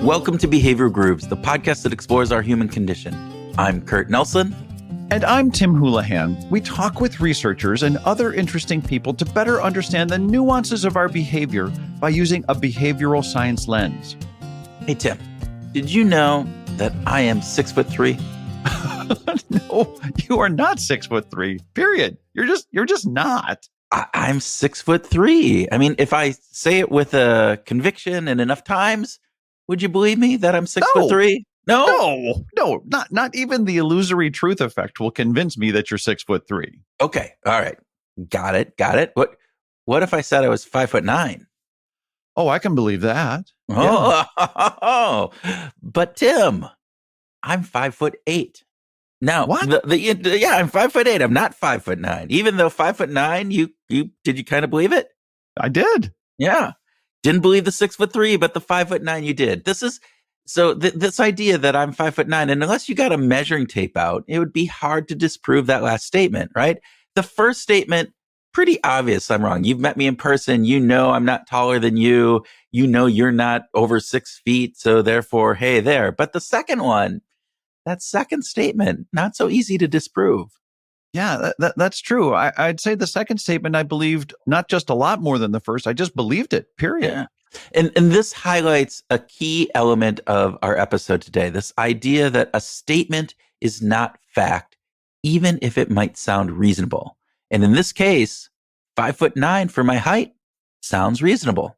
Welcome to Behavioral Grooves, the podcast that explores our human condition. I'm Kurt Nelson. And I'm Tim Houlihan. We talk with researchers and other interesting people to better understand the nuances of our behavior by using a behavioral science lens. Hey, Tim, did you know that I am 6'3"? No, you are not 6'3", period. You're just not. I'm 6'3". I mean, if I say it with a conviction and enough times, would you believe me that I'm 6'3"? No, not even the illusory truth effect will convince me that you're 6'3". Okay, all right, got it. What if I said I was 5'9"? Oh, I can believe that. Oh, but Tim, I'm 5'8". Now, what? Yeah, I'm 5'8". I'm not 5'9". Even though 5'9", you did you kind of believe it? I did. Yeah, didn't believe the 6'3", but the 5'9" you did. This is so this idea that I'm 5'9", and unless you got a measuring tape out, it would be hard to disprove that last statement, right? The first statement, pretty obvious. I'm wrong. You've met me in person. You know I'm not taller than you. You know you're not over 6 feet. So therefore, hey there. But the second one, that second statement, not so easy to disprove. Yeah, that's true. I'd say the second statement I believed not just a lot more than the first. I just believed it, period. Yeah. And this highlights a key element of our episode today, this idea that a statement is not fact, even if it might sound reasonable. And in this case, 5'9" for my height sounds reasonable.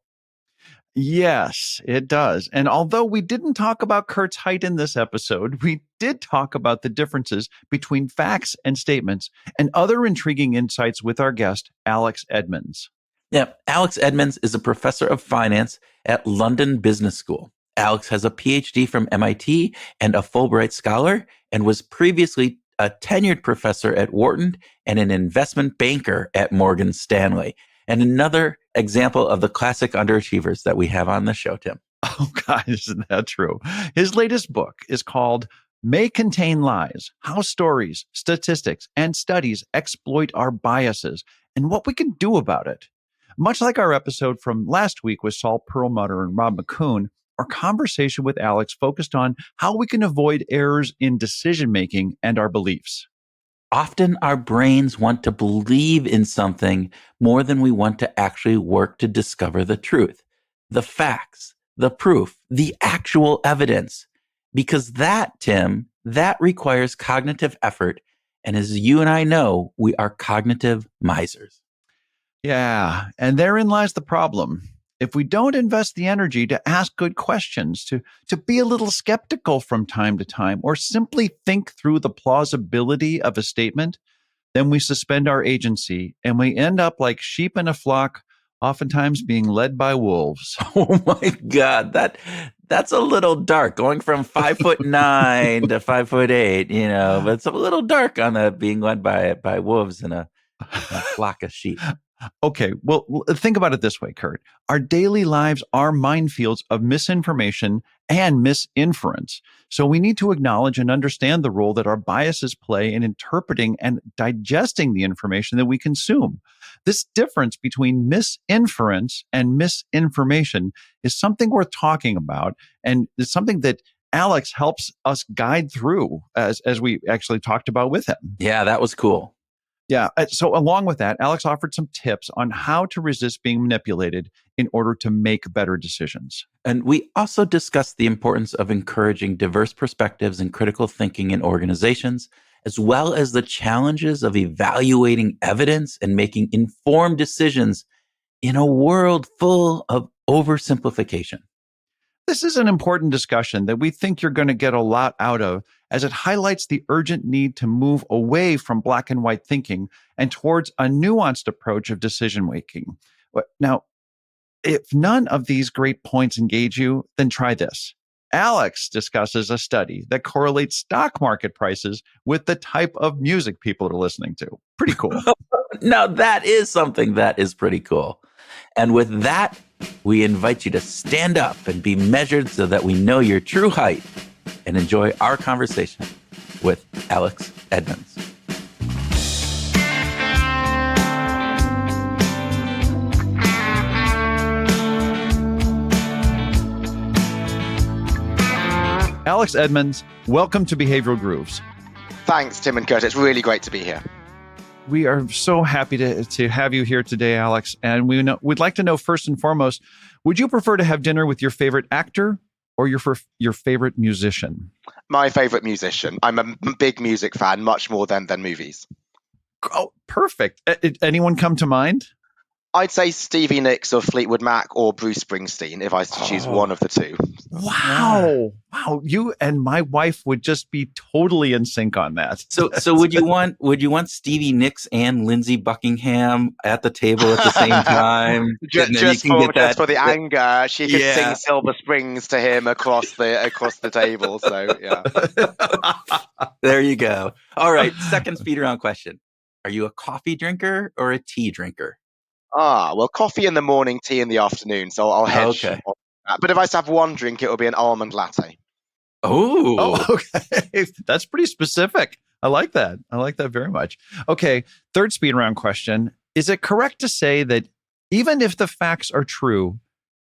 Yes, it does. And although we didn't talk about Kurt's height in this episode, we did talk about the differences between facts and statements and other intriguing insights with our guest, Alex Edmans. Yeah, Alex Edmans is a professor of finance at London Business School. Alex has a PhD from MIT and a Fulbright scholar, and was previously a tenured professor at Wharton and an investment banker at Morgan Stanley. And another example of the classic underachievers that we have on the show, Tim. Oh, God, isn't that true? His latest book is called May Contain Lies: How Stories, Statistics, and Studies Exploit Our Biases and What We Can Do About It. Much like our episode from last week with Saul Perlmutter and Rob McCune, our conversation with Alex focused on how we can avoid errors in decision-making and our beliefs. Often our brains want to believe in something more than we want to actually work to discover the truth, the facts, the proof, the actual evidence. Because that, Tim, that requires cognitive effort. And as you and I know, we are cognitive misers. Yeah, and therein lies the problem. If we don't invest the energy to ask good questions, to be a little skeptical from time to time, or simply think through the plausibility of a statement, then we suspend our agency and we end up like sheep in a flock, oftentimes being led by wolves. Oh my God, that's a little dark, going from 5'9" to 5'8", but it's a little dark on the being led by wolves in a flock of sheep. Okay, well, think about it this way, Kurt. Our daily lives are minefields of misinformation and misinference. So we need to acknowledge and understand the role that our biases play in interpreting and digesting the information that we consume. This difference between misinference and misinformation is something worth talking about, and it's something that Alex helps us guide through as we actually talked about with him. Yeah, that was cool. Yeah. So along with that, Alex offered some tips on how to resist being manipulated in order to make better decisions. And we also discussed the importance of encouraging diverse perspectives and critical thinking in organizations, as well as the challenges of evaluating evidence and making informed decisions in a world full of oversimplification. This is an important discussion that we think you're going to get a lot out of, as it highlights the urgent need to move away from black and white thinking and towards a nuanced approach of decision making. Now, if none of these great points engage you, then try this. Alex discusses a study that correlates stock market prices with the type of music people are listening to. Pretty cool. Now, that is something that is pretty cool. And with that, we invite you to stand up and be measured so that we know your true height, and enjoy our conversation with Alex Edmans. Alex Edmans, welcome to Behavioral Grooves. Thanks, Tim and Kurt. It's really great to be here. We are so happy to have you here today, Alex. And we'd like to know, first and foremost, would you prefer to have dinner with your favorite actor or your favorite musician? My favorite musician. I'm a big music fan, much more than movies. Oh, perfect. Anyone come to mind? I'd say Stevie Nicks of Fleetwood Mac or Bruce Springsteen if I was to choose one of the two. Wow. Wow. You and my wife would just be totally in sync on that. So would you want Stevie Nicks and Lindsey Buckingham at the table at the same time? just for the anger, she could sing Silver Springs to him across the table. So yeah. There you go. All right. Second speed round question. Are you a coffee drinker or a tea drinker? Well, coffee in the morning, tea in the afternoon. So I'll hedge. Okay. But if I have one drink, it will be an almond latte. Oh, okay. That's pretty specific. I like that. I like that very much. Okay. Third speed round question. Is it correct to say that even if the facts are true,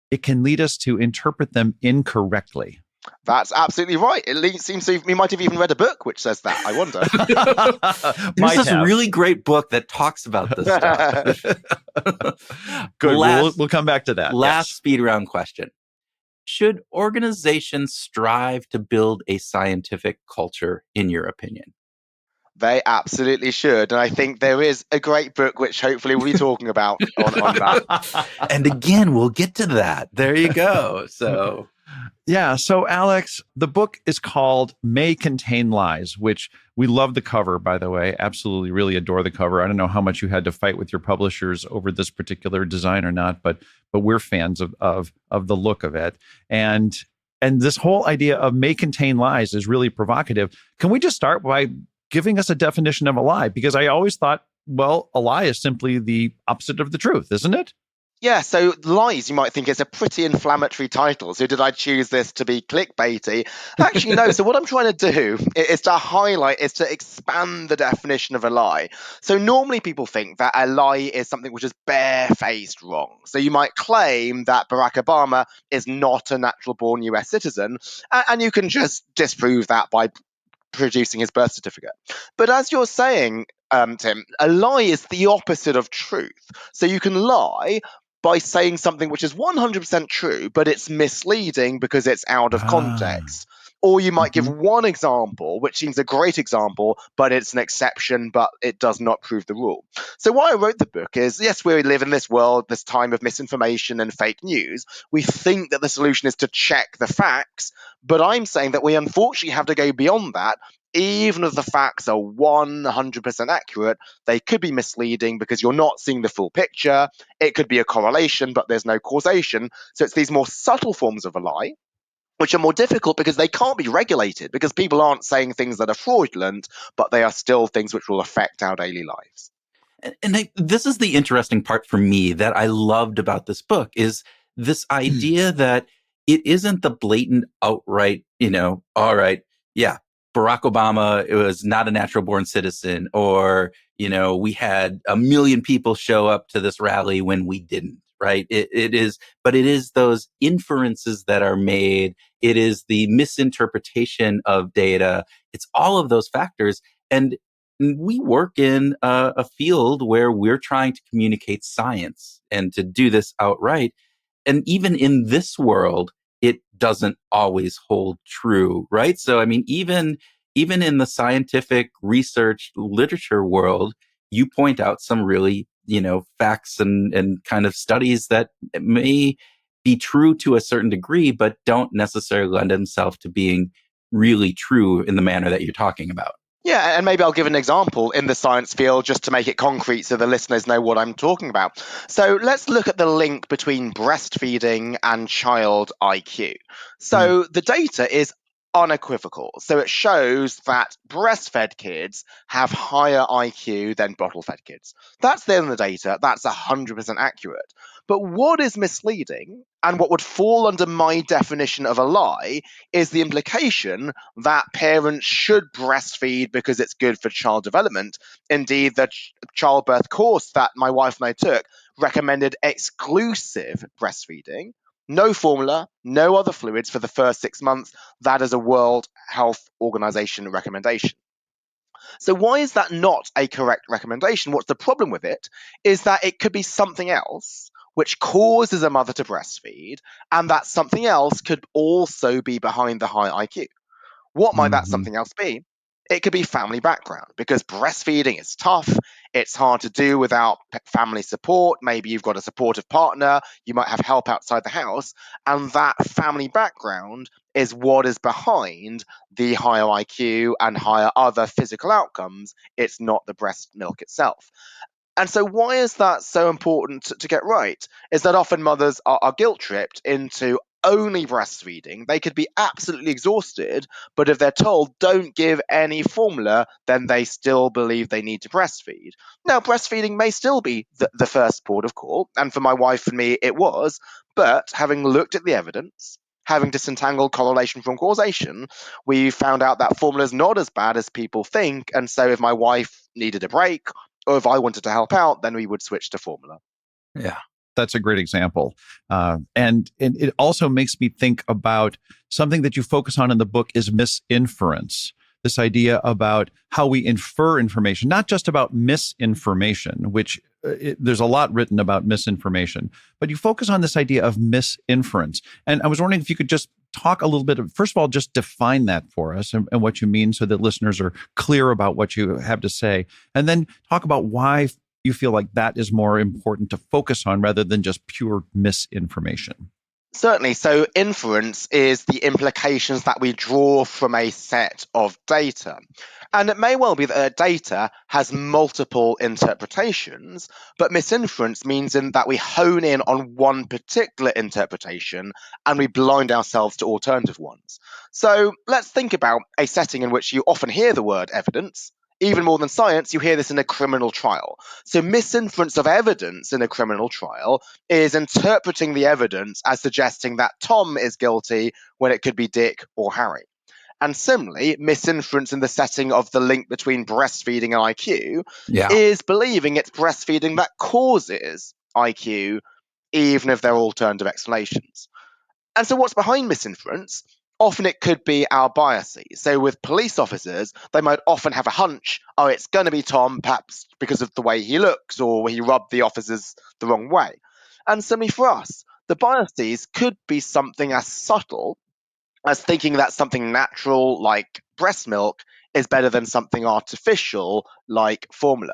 it can lead us to interpret them incorrectly? That's absolutely right. It seems we might have even read a book which says that. I wonder. There's this really great book that talks about this stuff. Good. We'll come back to that. Last speed round question. Should organizations strive to build a scientific culture, in your opinion? They absolutely should. And I think there is a great book which hopefully we'll be talking about on that. And again, we'll get to that. There you go. So... Yeah. So, Alex, the book is called May Contain Lies, which we love the cover, by the way. Absolutely, really adore the cover. I don't know how much you had to fight with your publishers over this particular design or not, but we're fans of the look of it. And this whole idea of may contain lies is really provocative. Can we just start by giving us a definition of a lie? Because I always thought, well, a lie is simply the opposite of the truth, isn't it? Yeah, so lies, you might think, is a pretty inflammatory title. So did I choose this to be clickbaity? Actually, no. So what I'm trying to do is to expand the definition of a lie. So normally people think that a lie is something which is barefaced wrong. So you might claim that Barack Obama is not a natural-born US citizen, and you can just disprove that by producing his birth certificate. But as you're saying, Tim, a lie is the opposite of truth. So you can lie by saying something which is 100% true, but it's misleading because it's out of context. Or you might give one example, which seems a great example, but it's an exception, but it does not prove the rule. So why I wrote the book is, yes, we live in this world, this time of misinformation and fake news. We think that the solution is to check the facts, but I'm saying that we unfortunately have to go beyond that. Even if the facts are 100% accurate, they could be misleading because you're not seeing the full picture. It could be a correlation, but there's no causation. So it's these more subtle forms of a lie, which are more difficult because they can't be regulated, because people aren't saying things that are fraudulent, but they are still things which will affect our daily lives. And this is the interesting part for me that I loved about this book, is this idea that it isn't the blatant, outright, all right, yeah, Barack Obama was not a natural born citizen, or, we had 1 million people show up to this rally when we didn't, right? It is those inferences that are made. It is the misinterpretation of data. It's all of those factors. And we work in a field where we're trying to communicate science and to do this outright. And even in this world, it doesn't always hold true, right? So, I mean, even in the scientific research literature world, you point out some really, facts and kind of studies that may be true to a certain degree, but don't necessarily lend themselves to being really true in the manner that you're talking about. Yeah, and maybe I'll give an example in the science field just to make it concrete so the listeners know what I'm talking about. So let's look at the link between breastfeeding and child IQ. So the data is unequivocal. So it shows that breastfed kids have higher IQ than bottle-fed kids. That's there in the data. That's 100% accurate. But what is misleading, and what would fall under my definition of a lie, is the implication that parents should breastfeed because it's good for child development. Indeed, the childbirth course that my wife and I took recommended exclusive breastfeeding. No formula, no other fluids for the first 6 months. That is a World Health Organization recommendation. So, why is that not a correct recommendation? What's the problem with it? Is that it could be something else which causes a mother to breastfeed, and that something else could also be behind the high IQ. What might that Mhm. something else be? It could be family background because breastfeeding is tough. It's hard to do without family support. Maybe you've got a supportive partner. You might have help outside the house. And that family background is what is behind the higher IQ and higher other physical outcomes. It's not the breast milk itself. And so, why is that so important to get right? Is that often mothers are guilt tripped into only breastfeeding. They could be absolutely exhausted, but if they're told don't give any formula, then they still believe they need to breastfeed. Now, breastfeeding may still be the first port of call, and for my wife and me, it was. But having looked at the evidence, having disentangled correlation from causation, we found out that formula is not as bad as people think. And so, if my wife needed a break, or if I wanted to help out, then we would switch to formula. Yeah. That's a great example. And it also makes me think about something that you focus on in the book is misinference. This idea about how we infer information, not just about misinformation, which there's a lot written about misinformation, but you focus on this idea of misinference. And I was wondering if you could just talk a little bit of, first of all, just define that for us and what you mean so that listeners are clear about what you have to say. And then talk about why you feel like that is more important to focus on rather than just pure misinformation. Certainly. So, inference is the implications that we draw from a set of data. And it may well be that data has multiple interpretations, but misinference means that we hone in on one particular interpretation and we blind ourselves to alternative ones. So, let's think about a setting in which you often hear the word evidence. Even more than science, you hear this in a criminal trial. So, misinference of evidence in a criminal trial is interpreting the evidence as suggesting that Tom is guilty when it could be Dick or Harry. And similarly, misinference in the setting of the link between breastfeeding and IQ Yeah. is believing it's breastfeeding that causes IQ, even if there are alternative explanations. And so, what's behind misinference? Often it could be our biases. So, with police officers, they might often have a hunch, oh, it's going to be Tom, perhaps because of the way he looks or he rubbed the officers the wrong way. And similarly for us, the biases could be something as subtle as thinking that something natural, like breast milk, is better than something artificial, like formula.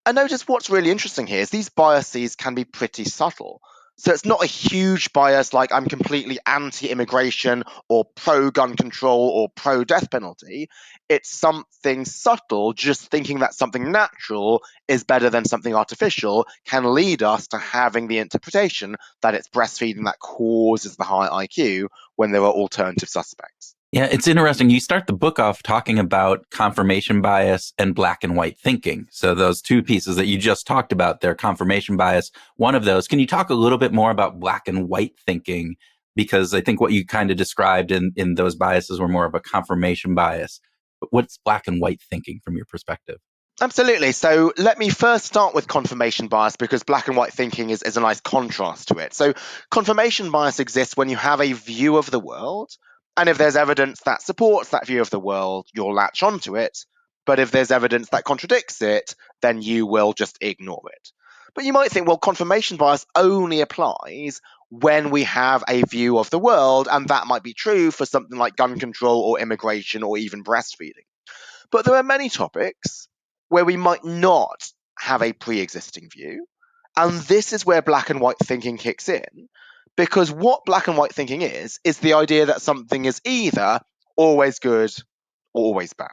And notice what's really interesting here is these biases can be pretty subtle. So it's not a huge bias like I'm completely anti immigration or pro gun control or pro death penalty. It's something subtle, just thinking that something natural is better than something artificial can lead us to having the interpretation that it's breastfeeding that causes the high IQ when there are alternative suspects. Yeah, it's interesting. You start the book off talking about confirmation bias and black and white thinking. So those two pieces that you just talked about, their confirmation bias, one of those. Can you talk a little bit more about black and white thinking? Because I think what you kind of described in those biases were more of a confirmation bias. But what's black and white thinking from your perspective? Absolutely. So let me first start with confirmation bias because black and white thinking is a nice contrast to it. So, confirmation bias exists when you have a view of the world, and if there's evidence that supports that view of the world, you'll latch onto it. But if there's evidence that contradicts it, then you will just ignore it. But you might think, well, confirmation bias only applies when we have a view of the world, and that might be true for something like gun control or immigration or even breastfeeding. But there are many topics where we might not have a pre existing view. And this is where black and white thinking kicks in. Because what black and white thinking is the idea that something is either always good or always bad.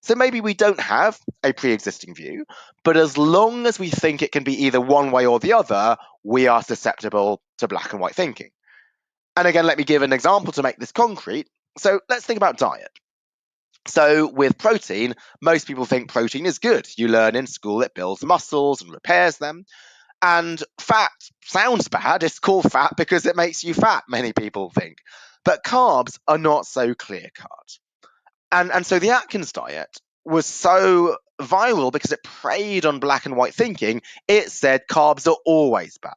So maybe we don't have a pre existing view, but as long as we think it can be either one way or the other, we are susceptible to black and white thinking. And again, let me give an example to make this concrete. So let's think about diet. So, with protein, most people think protein is good. You learn in school it builds muscles and repairs them. And fat sounds bad. It's called fat because it makes you fat, many people think. But carbs are not so clear cut. And so the Atkins diet was so viral because it preyed on black and white thinking. It said carbs are always bad.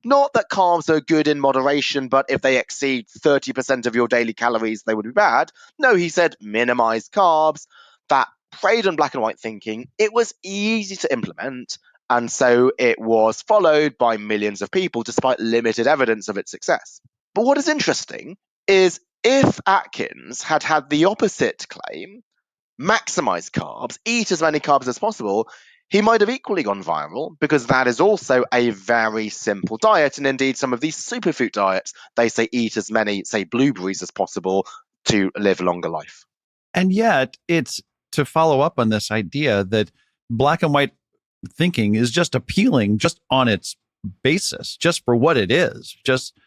Not that carbs are good in moderation, but if they exceed 30% of your daily calories, they would be bad. No, he said minimize carbs. That preyed on black and white thinking. It was easy to implement, and so it was followed by millions of people despite limited evidence of its success. But what is interesting is if Atkins had had the opposite claim, maximize carbs, eat as many carbs as possible, he might have equally gone viral because that is also a very simple diet. And indeed, some of these superfood diets, they say eat as many, say, blueberries as possible to live a longer life. And yet, it's to follow up on this idea that black and white thinking is just appealing just on its basis, just for what it is. Just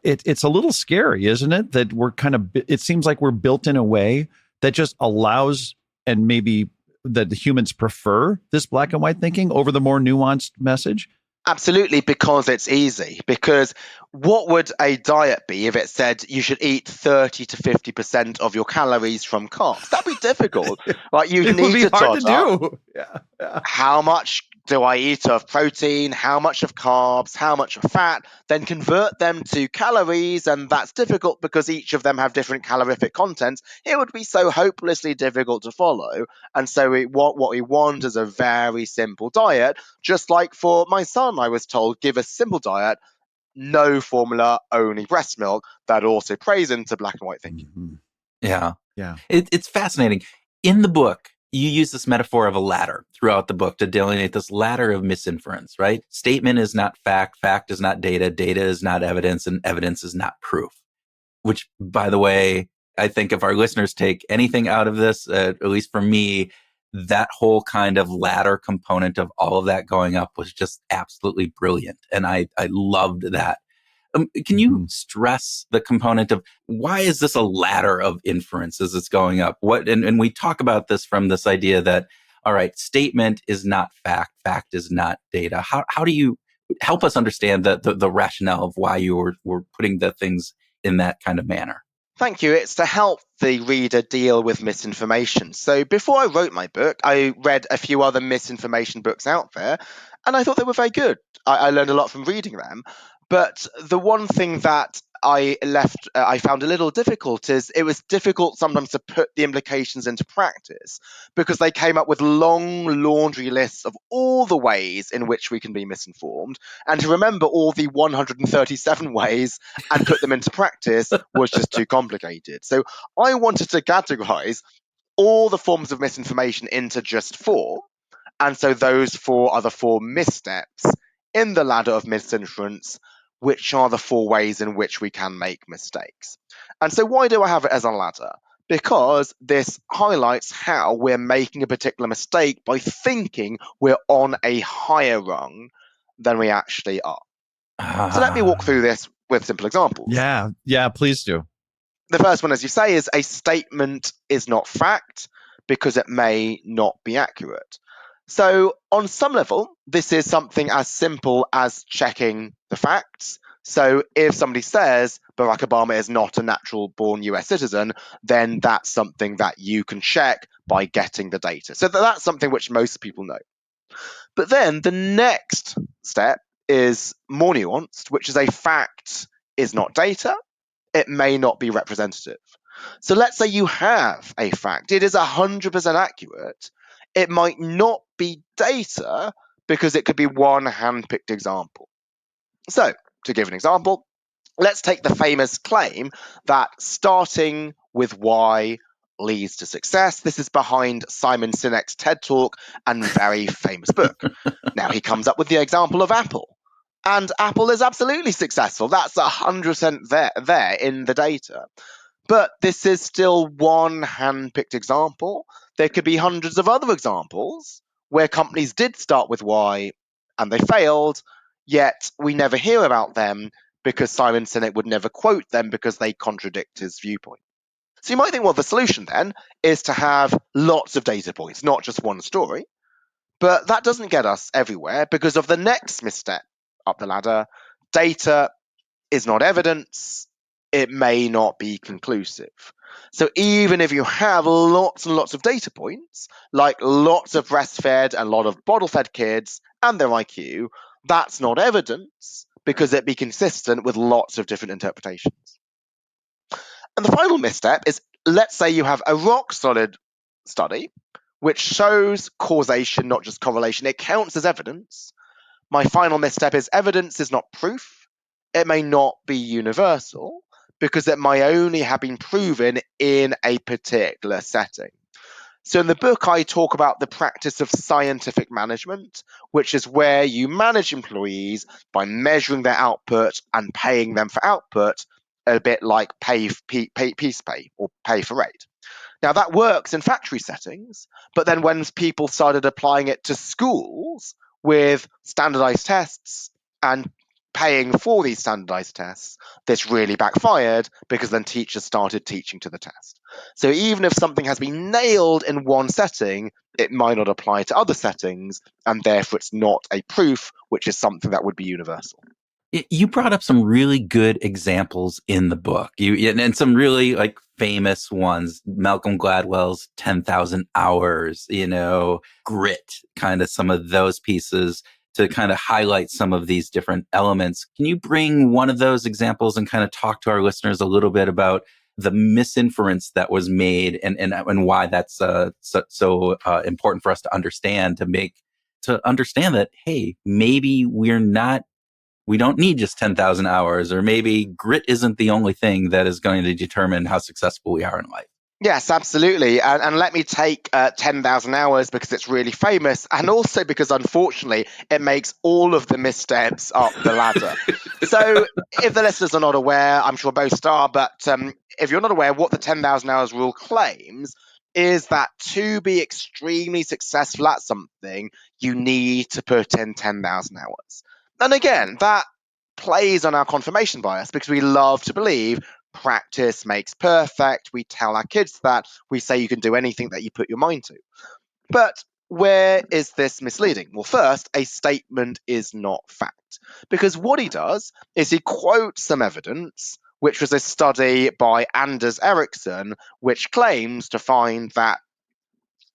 it's a little scary, isn't it? That we're kind of, it seems like we're built in a way that just allows, and maybe that the humans prefer this black and white thinking over the more nuanced message. Absolutely, because it's easy. Because what would a diet be if it said you should eat 30 to 50% of your calories from carbs? That'd be difficult. Like you It would need be to hard to tot up. do. Yeah. How much do I eat of protein? How much of carbs? How much of fat? Then convert them to calories, and that's difficult because each of them have different calorific content. It would be so hopelessly difficult to follow, and so what we want is a very simple diet. Just like for my son, I was told, give a simple diet, no formula, only breast milk. That also plays into black and white thinking. Mm-hmm. Yeah. Yeah. It's fascinating. In the book, you use this metaphor of a ladder throughout the book to delineate this ladder of misinference, right? Statement is not fact, fact is not data, data is not evidence, and evidence is not proof. Which, by the way, I think if our listeners take anything out of this, at least for me, that whole kind of ladder component of all of that going up was just absolutely brilliant. And I loved that. Can you stress the component of why is this a ladder of inferences that's going up? What and we talk about this from this idea that, all right, statement is not fact, fact is not data. How do you help us understand the rationale of why you were putting the things in that kind of manner? Thank you. It's to help the reader deal with misinformation. So before I wrote my book, I read a few other misinformation books out there, and I thought they were very good. I learned a lot from reading them. But the one thing that I found a little difficult is it was difficult sometimes to put the implications into practice because they came up with long laundry lists of all the ways in which we can be misinformed. And to remember all the 137 ways and put them into practice was just too complicated. So I wanted to categorize all the forms of misinformation into just four. And so those four are the four missteps in the ladder of misinference, which are the four ways in which we can make mistakes. And so why do I have it as a ladder? Because this highlights how we're making a particular mistake by thinking we're on a higher rung than we actually are. So let me walk through this with simple examples. Yeah, please do. The first one, as you say, is a statement is not fact because it may not be accurate. So, on some level, this is something as simple as checking the facts. So, if somebody says Barack Obama is not a natural born US citizen, then that's something that you can check by getting the data. So, that's something which most people know. But then the next step is more nuanced, which is a fact is not data. It may not be representative. So let's say you have a fact, it is 100% accurate. It might not be data because it could be one hand-picked example. So, to give an example, let's take the famous claim that starting with why leads to success. This is behind Simon Sinek's TED Talk and very famous book. Now, he comes up with the example of Apple. And Apple is absolutely successful. That's 100% there in the data. But this is still one hand-picked example. There could be hundreds of other examples where companies did start with why and they failed, yet we never hear about them because Simon Sinek would never quote them because they contradict his viewpoint. So you might think, well, the solution then is to have lots of data points, not just one story. But that doesn't get us everywhere because of the next misstep up the ladder. Data is not evidence. It may not be conclusive. So even if you have lots and lots of data points, like lots of breastfed and a lot of bottle-fed kids and their IQ, that's not evidence because it'd be consistent with lots of different interpretations. And the final misstep is, let's say you have a rock solid study which shows causation, not just correlation. It counts as evidence. My final misstep is evidence is not proof. It may not be universal because it may only have been proven in a particular setting. So in the book, I talk about the practice of scientific management, which is where you manage employees by measuring their output and paying them for output, a bit like piece pay or pay for rate. Now, that works in factory settings, but then when people started applying it to schools with standardized tests and paying for these standardized tests, this really backfired because then teachers started teaching to the test. So even if something has been nailed in one setting, it might not apply to other settings, and therefore it's not a proof, which is something that would be universal. You brought up some really good examples in the book. And some really like famous ones. Malcolm Gladwell's 10,000 Hours, Grit, kind of some of those pieces to kind of highlight some of these different elements. Can you bring one of those examples and kind of talk to our listeners a little bit about the misinference that was made and why that's so important for us to understand, to understand that, hey, maybe we don't need just 10,000 hours, or maybe grit isn't the only thing that is going to determine how successful we are in life. Yes, absolutely. And let me take 10,000 hours because it's really famous, and also because, unfortunately, it makes all of the missteps up the ladder. So if the listeners are not aware, I'm sure most are, but if you're not aware, what the 10,000 hours rule claims is that to be extremely successful at something, you need to put in 10,000 hours. And again, that plays on our confirmation bias because we love to believe practice makes perfect. We tell our kids that. We say you can do anything that you put your mind to. But where is this misleading? Well, first, a statement is not fact. Because what he does is he quotes some evidence, which was a study by Anders Ericsson, which claims to find that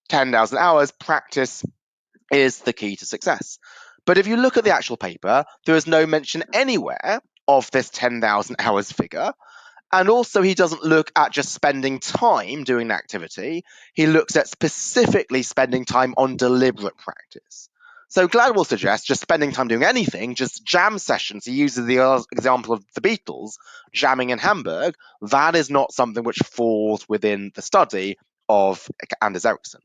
10,000 hours practice is the key to success. But if you look at the actual paper, there is no mention anywhere of this 10,000 hours figure. And also, he doesn't look at just spending time doing an activity. He looks at specifically spending time on deliberate practice. So Gladwell suggests just spending time doing anything, just jam sessions. He uses the example of the Beatles jamming in Hamburg. That is not something which falls within the study of Anders Ericsson.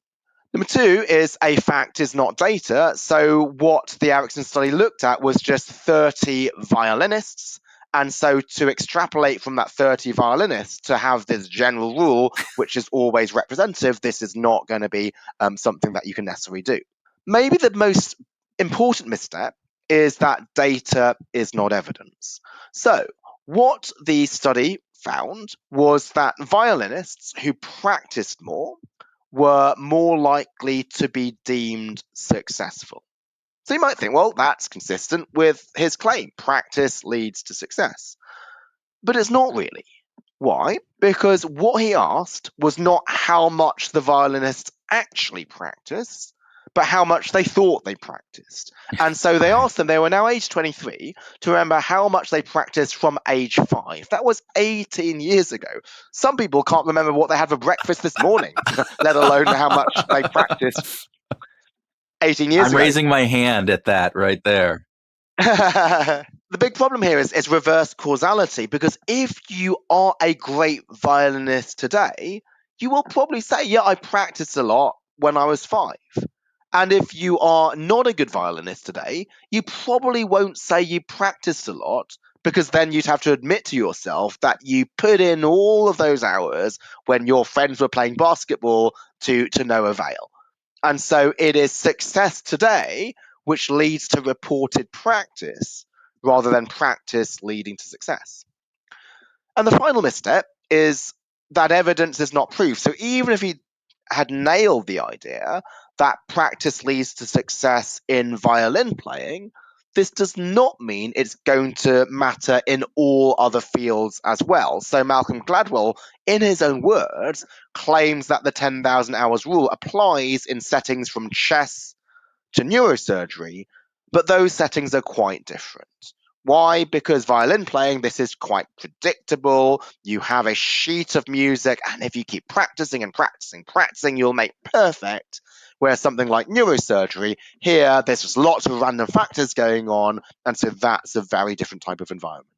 Number two is a fact is not data. So what the Ericsson study looked at was just 30 violinists. And so to extrapolate from that 30 violinists to have this general rule, which is always representative, this is not going to be something that you can necessarily do. Maybe the most important misstep is that data is not evidence. So what the study found was that violinists who practiced more were more likely to be deemed successful. So you might think, well, that's consistent with his claim practice leads to success. But it's not really. Why? Because what he asked was not how much the violinists actually practiced, but how much they thought they practiced. And so they asked them, they were now age 23, to remember how much they practiced from age 5. That was 18 years ago. Some people can't remember what they had for breakfast this morning, let alone how much they practiced 18 years I'm ago. raising my hand at that right there. The big problem here is reverse causality, because if you are a great violinist today, you will probably say, yeah, I practiced a lot when I was 5. And if you are not a good violinist today, you probably won't say you practiced a lot, because then you'd have to admit to yourself that you put in all of those hours when your friends were playing basketball to no avail. And so it is success today which leads to reported practice rather than practice leading to success. And the final misstep is that evidence is not proof. So even if he had nailed the idea that practice leads to success in violin playing, this does not mean it's going to matter in all other fields as well. So Malcolm Gladwell, in his own words, claims that the 10,000 hours rule applies in settings from chess to neurosurgery, but those settings are quite different. Why? Because violin playing, this is quite predictable. You have a sheet of music, and if you keep practicing and practicing, you'll make perfect. Whereas something like neurosurgery, here, there's just lots of random factors going on, and so that's a very different type of environment.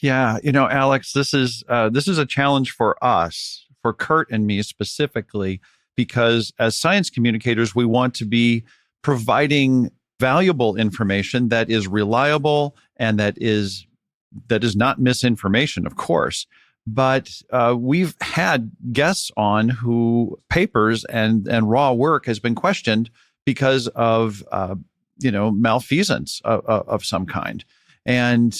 Yeah, Alex, this is a challenge for us, for Kurt and me specifically, because as science communicators, we want to be providing valuable information that is reliable and that is not misinformation, of course. But we've had guests on who papers and raw work has been questioned because of malfeasance of some kind. And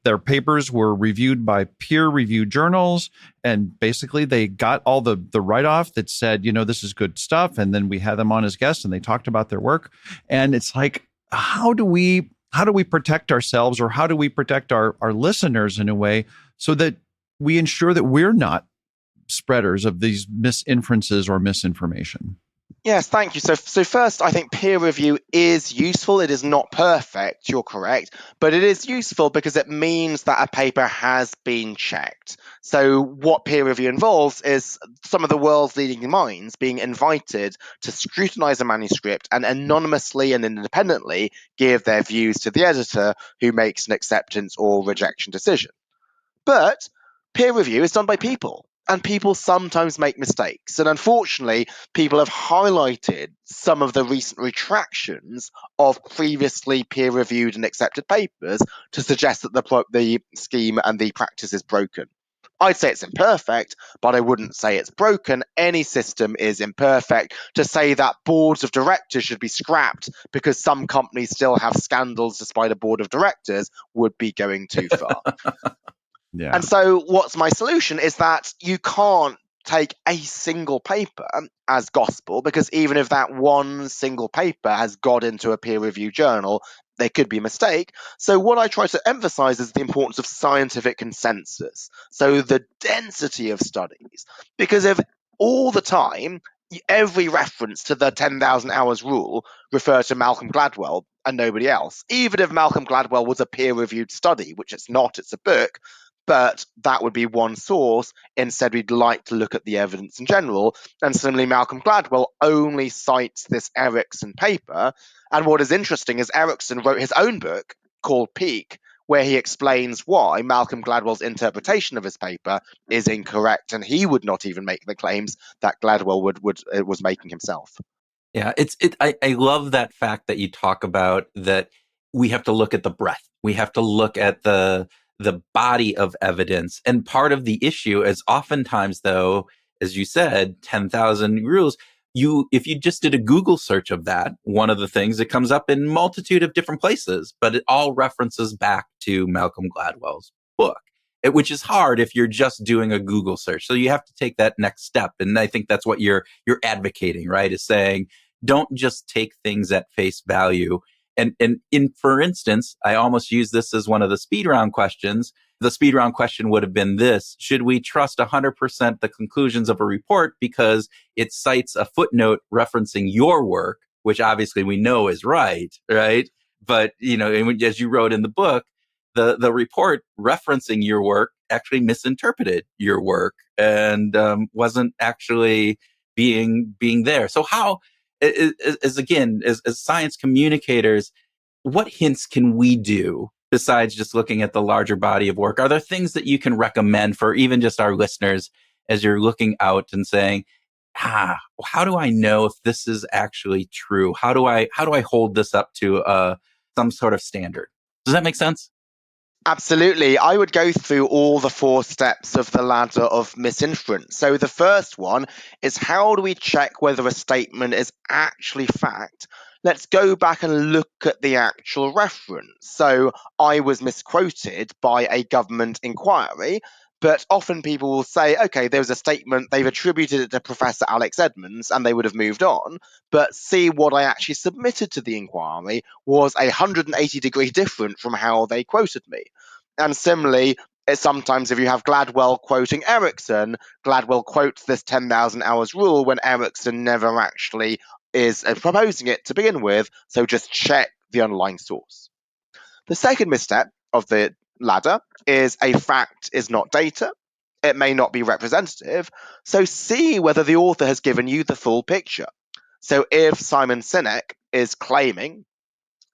their papers were reviewed by peer-reviewed journals, and basically they got all the write-off that said, this is good stuff. And then we had them on as guests, and they talked about their work. And it's like, how do we protect ourselves, or how do we protect our listeners in a way so that we ensure that we're not spreaders of these misinferences or misinformation? Yes, thank you. So first, I think peer review is useful. It is not perfect, you're correct, but it is useful because it means that a paper has been checked. So what peer review involves is some of the world's leading minds being invited to scrutinize a manuscript and anonymously and independently give their views to the editor, who makes an acceptance or rejection decision. But peer review is done by people, and people sometimes make mistakes. And unfortunately, people have highlighted some of the recent retractions of previously peer reviewed and accepted papers to suggest that the scheme and the practice is broken. I'd say it's imperfect, but I wouldn't say it's broken. Any system is imperfect. To say that boards of directors should be scrapped because some companies still have scandals despite a board of directors would be going too far. Yeah. And so, what's my solution is that you can't take a single paper as gospel, because even if that one single paper has got into a peer reviewed journal, there could be a mistake. So, what I try to emphasize is the importance of scientific consensus. So, the density of studies, because if all the time, every reference to the 10,000 hours rule refer to Malcolm Gladwell and nobody else, even if Malcolm Gladwell was a peer reviewed study, which it's not, it's a book, but that would be one source. Instead, we'd like to look at the evidence in general. And similarly, Malcolm Gladwell only cites this Erickson paper. And what is interesting is Erickson wrote his own book called Peak, where he explains why Malcolm Gladwell's interpretation of his paper is incorrect, and he would not even make the claims that Gladwell was making himself. Yeah, I love that fact that you talk about, that we have to look at the breadth. We have to look at the body of evidence. And part of the issue is oftentimes, though, as you said, 10,000 rules. If you just did a Google search of that, one of the things, it comes up in multitude of different places, but it all references back to Malcolm Gladwell's book, which is hard if you're just doing a Google search. So you have to take that next step. And I think that's what you're advocating, right? Is saying, don't just take things at face value. And for instance, I almost use this as one of the speed round questions. The speed round question would have been this: should we trust 100% the conclusions of a report because it cites a footnote referencing your work, which obviously we know is right? But, as you wrote in the book, the report referencing your work actually misinterpreted your work and wasn't actually being there. So how, as science communicators, what hints can we do besides just looking at the larger body of work? Are there things that you can recommend for even just our listeners as you're looking out and saying, how do I know if this is actually true? How do I hold this up to some sort of standard? Does that make sense? Absolutely. I would go through all the 4 steps of the ladder of misinference. So the first one is, how do we check whether a statement is actually fact? Let's go back and look at the actual reference. So I was misquoted by a government inquiry, but often people will say, okay, there was a statement, they've attributed it to Professor Alex Edmans, and they would have moved on. But see, what I actually submitted to the inquiry was 180-degree different from how they quoted me. And similarly, sometimes if you have Gladwell quoting Erickson, Gladwell quotes this 10,000 hours rule when Erickson never actually is proposing it to begin with. So just check the underlying source. The second misstep of the ladder is a fact is not data. It may not be representative, so see whether the author has given you the full picture. So if Simon Sinek is claiming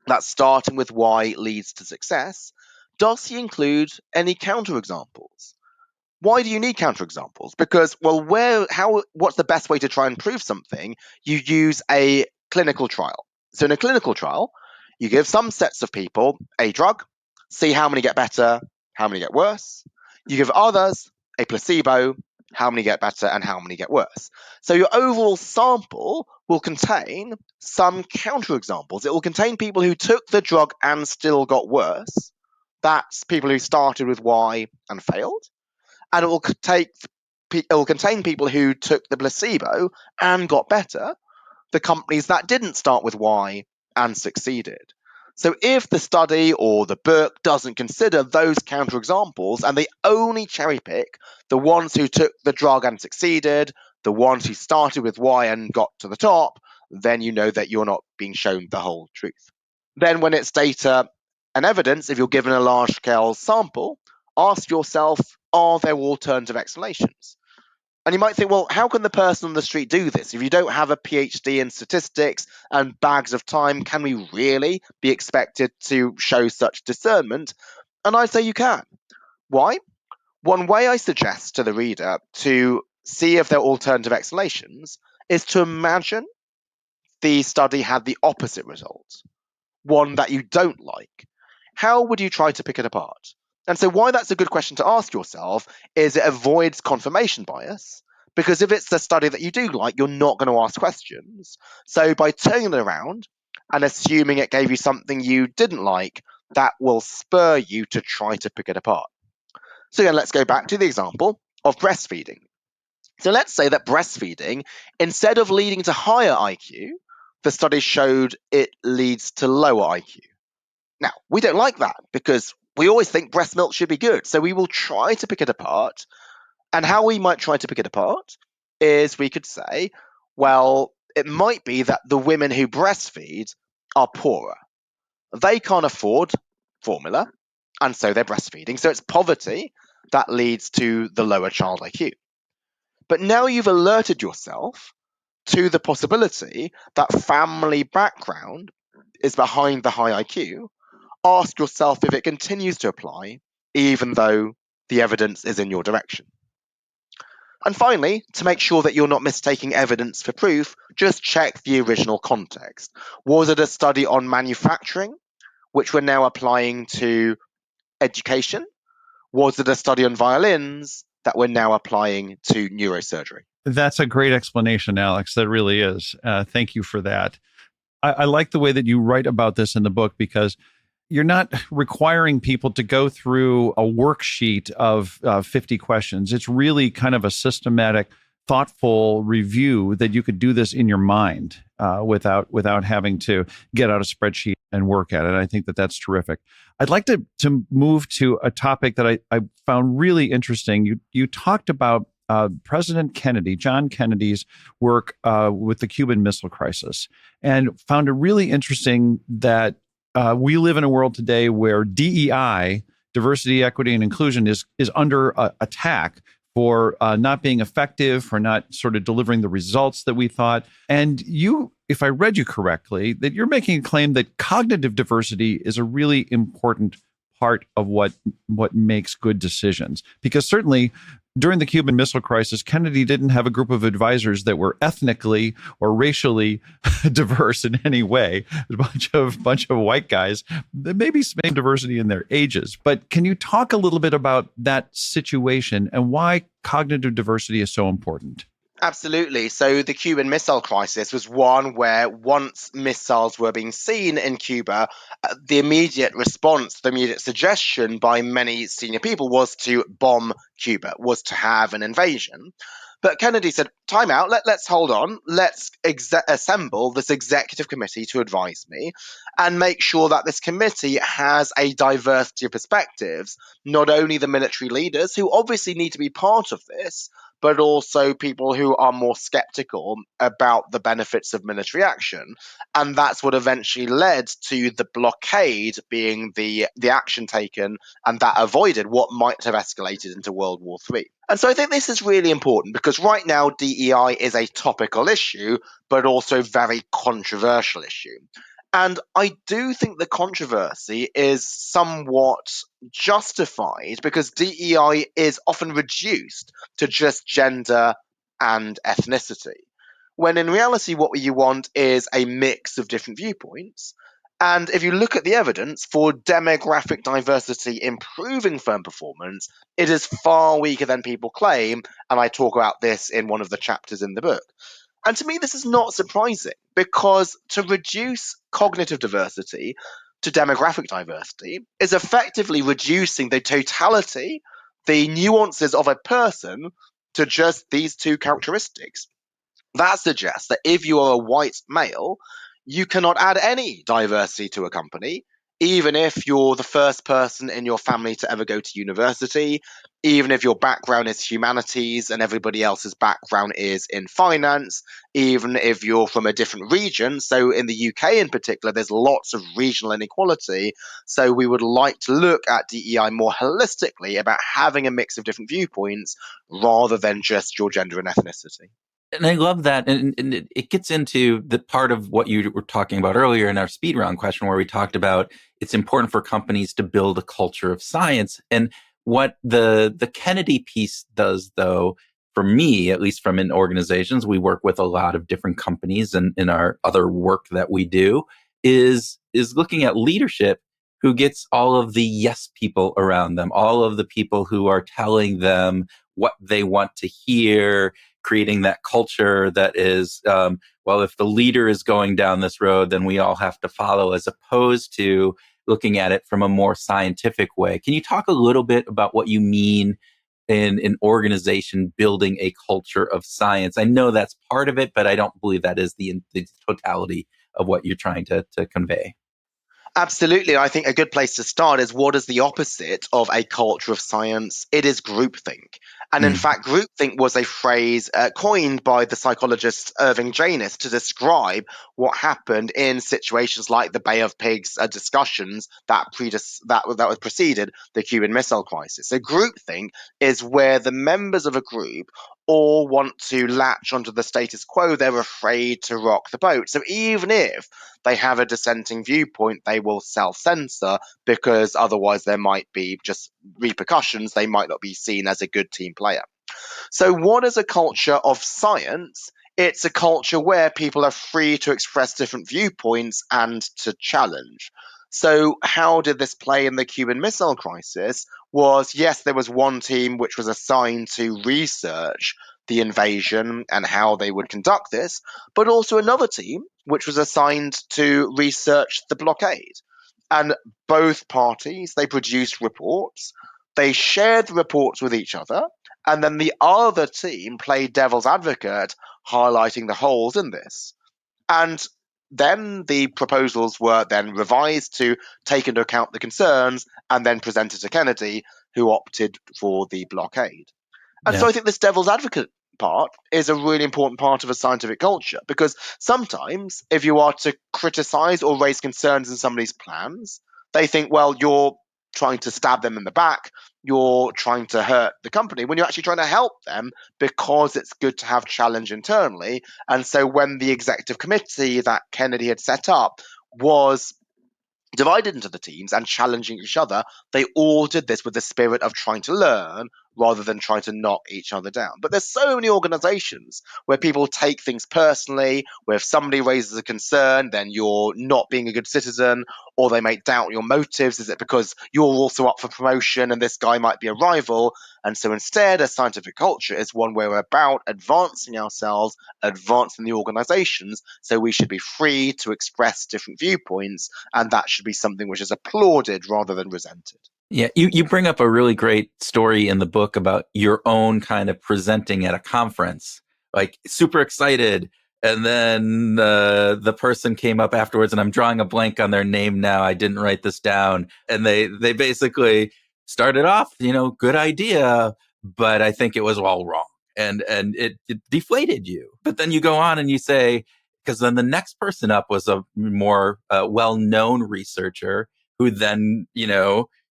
that starting with why leads to success, does he include any counterexamples? Why do you need counterexamples? Because, well, what's the best way to try and prove something? You use a clinical trial. So in a clinical trial, you give some sets of people a drug, see how many get better, how many get worse. You give others a placebo, how many get better and how many get worse. So your overall sample will contain some counterexamples. It will contain people who took the drug and still got worse. That's people who started with why and failed. And it will contain people who took the placebo and got better, the companies that didn't start with why and succeeded. So if the study or the book doesn't consider those counterexamples and they only cherry pick the ones who took the drug and succeeded, the ones who started with why and got to the top, then you know that you're not being shown the whole truth. Then when it's data and evidence, if you're given a large scale sample, ask yourself, are there alternative explanations? And you might think, well, how can the person on the street do this? If you don't have a PhD in statistics and bags of time, can we really be expected to show such discernment? And I say you can. Why? One way I suggest to the reader to see if there are alternative explanations is to imagine the study had the opposite result, one that you don't like. How would you try to pick it apart? And so, why that's a good question to ask yourself is it avoids confirmation bias. Because if it's the study that you do like, you're not going to ask questions. So, by turning it around and assuming it gave you something you didn't like, that will spur you to try to pick it apart. So, again, let's go back to the example of breastfeeding. So, let's say that breastfeeding, instead of leading to higher IQ, the study showed it leads to lower IQ. Now, we don't like that because we always think breast milk should be good. So we will try to pick it apart. And how we might try to pick it apart is we could say, well, it might be that the women who breastfeed are poorer. They can't afford formula, and so they're breastfeeding. So it's poverty that leads to the lower child IQ. But now you've alerted yourself to the possibility that family background is behind the high IQ. Ask yourself if it continues to apply, even though the evidence is in your direction. And finally, to make sure that you're not mistaking evidence for proof, just check the original context. Was it a study on manufacturing, which we're now applying to education? Was it a study on violins that we're now applying to neurosurgery? That's a great explanation, Alex. That really is. Thank you for that. I like the way that you write about this in the book because you're not requiring people to go through a worksheet of 50 questions. It's really kind of a systematic, thoughtful review that you could do this in your mind without having to get out a spreadsheet and work at it. I think that that's terrific. I'd like to move to a topic that I found really interesting. You talked about President Kennedy, John Kennedy's work with the Cuban Missile Crisis, and found it really interesting that we live in a world today where DEI, diversity, equity, and inclusion, is under attack for not being effective, for not sort of delivering the results that we thought. And you, if I read you correctly, that you're making a claim that cognitive diversity is a really important part of what makes good decisions. Because certainly during the Cuban Missile Crisis, Kennedy didn't have a group of advisors that were ethnically or racially diverse in any way. A bunch of white guys, maybe some diversity in their ages. But can you talk a little bit about that situation and why cognitive diversity is so important? Absolutely. So the Cuban Missile Crisis was one where once missiles were being seen in Cuba, the immediate response, the immediate suggestion by many senior people was to bomb Cuba, was to have an invasion. But Kennedy said, time out, let's hold on, let's assemble this executive committee to advise me and make sure that this committee has a diversity of perspectives, not only the military leaders, who obviously need to be part of this, but also people who are more skeptical about the benefits of military action. And that's what eventually led to the blockade being the action taken, and that avoided what might have escalated into World War III. And so I think this is really important because right now DEI is a topical issue, but also very controversial issue. And I do think the controversy is somewhat justified because DEI is often reduced to just gender and ethnicity. When in reality, what you want is a mix of different viewpoints. And if you look at the evidence for demographic diversity improving firm performance, it is far weaker than people claim. And I talk about this in one of the chapters in the book. And to me, this is not surprising because to reduce cognitive diversity to demographic diversity is effectively reducing the totality, the nuances of a person to just these two characteristics. That suggests that if you are a white male, you cannot add any diversity to a company, even if you're the first person in your family to ever go to university, even if your background is humanities and everybody else's background is in finance, even if you're from a different region. So in the UK in particular, there's lots of regional inequality. So we would like to look at DEI more holistically about having a mix of different viewpoints rather than just your gender and ethnicity. And I love that. And it gets into the part of what you were talking about earlier in our speed round question, where we talked about it's important for companies to build a culture of science. And what the Kennedy piece does, though, for me, at least from in organizations, we work with a lot of different companies and in our other work that we do, is looking at leadership who gets all of the yes people around them, all of the people who are telling them what they want to hear, creating that culture that is, well, if the leader is going down this road, then we all have to follow, as opposed to looking at it from a more scientific way. Can you talk a little bit about what you mean in an organization building a culture of science? I know that's part of it, but I don't believe that is the totality of what you're trying to convey. Absolutely. I think a good place to start is what is the opposite of a culture of science? It is groupthink. And in fact, groupthink was a phrase coined by the psychologist Irving Janis to describe what happened in situations like the Bay of Pigs discussions that was preceded the Cuban Missile Crisis. So groupthink is where the members of a group all want to latch onto the status quo. They're afraid to rock the boat. So even if they have a dissenting viewpoint, they will self-censor because otherwise there might be just repercussions. They might not be seen as a good team player. So what is a culture of science? It's a culture where people are free to express different viewpoints and to challenge. So how did this play in the Cuban Missile Crisis? Was, yes, there was one team which was assigned to research the invasion and how they would conduct this, but also another team which was assigned to research the blockade. And both parties, they produced reports, they shared the reports with each other, and then the other team played devil's advocate, highlighting the holes in this. And then the proposals were then revised to take into account the concerns and then presented to Kennedy, who opted for the blockade. And so Yeah. I think this devil's advocate part is a really important part of a scientific culture because sometimes if you are to criticize or raise concerns in somebody's plans, they think, well, you're trying to stab them in the back, you're trying to hurt the company when you're actually trying to help them because it's good to have challenge internally. And so when the executive committee that Kennedy had set up was divided into the teams and challenging each other, they all did this with the spirit of trying to learn rather than trying to knock each other down. But there's so many organizations where people take things personally, where if somebody raises a concern, then you're not being a good citizen, or they may doubt your motives. Is it because you're also up for promotion and this guy might be a rival? And so instead, a scientific culture is one where we're about advancing ourselves, advancing the organizations, so we should be free to express different viewpoints, and that should be something which is applauded rather than resented. Yeah, you bring up a really great story in the book about your own kind of presenting at a conference, like super excited. And then the person came up afterwards, and I'm drawing a blank on their name now. I didn't write this down. And they basically started off, good idea, but I think it was all wrong. and it deflated you. But then you go on and you say, because then the next person up was a more well-known researcher who then,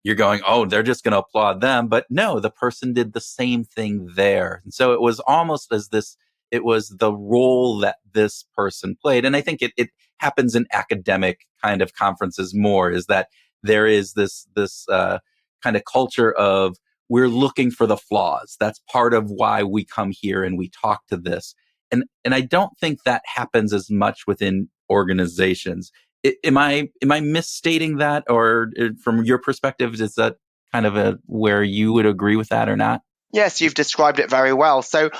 you're going, oh, they're just going to applaud them. But no, the person did the same thing there. And so it was almost as this, it was the role that this person played. And I think it happens in academic kind of conferences more, is that there is this kind of culture of, we're looking for the flaws. That's part of why we come here and we talk to this. And I don't think that happens as much within organizations. Am I misstating that, or from your perspective, is that kind of where you would agree with that or not? Yes, you've described it very well. So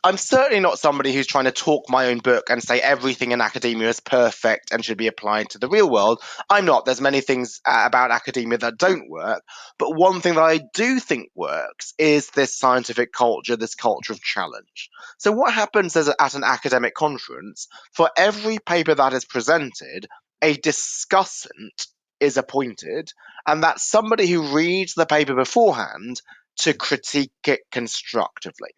I'm certainly not somebody who's trying to talk my own book and say everything in academia is perfect and should be applied to the real world. I'm not. There's many things about academia that don't work. But one thing that I do think works is this scientific culture, this culture of challenge. So what happens is, at an academic conference, for every paper that is presented, a discussant is appointed, and that's somebody who reads the paper beforehand to critique it constructively.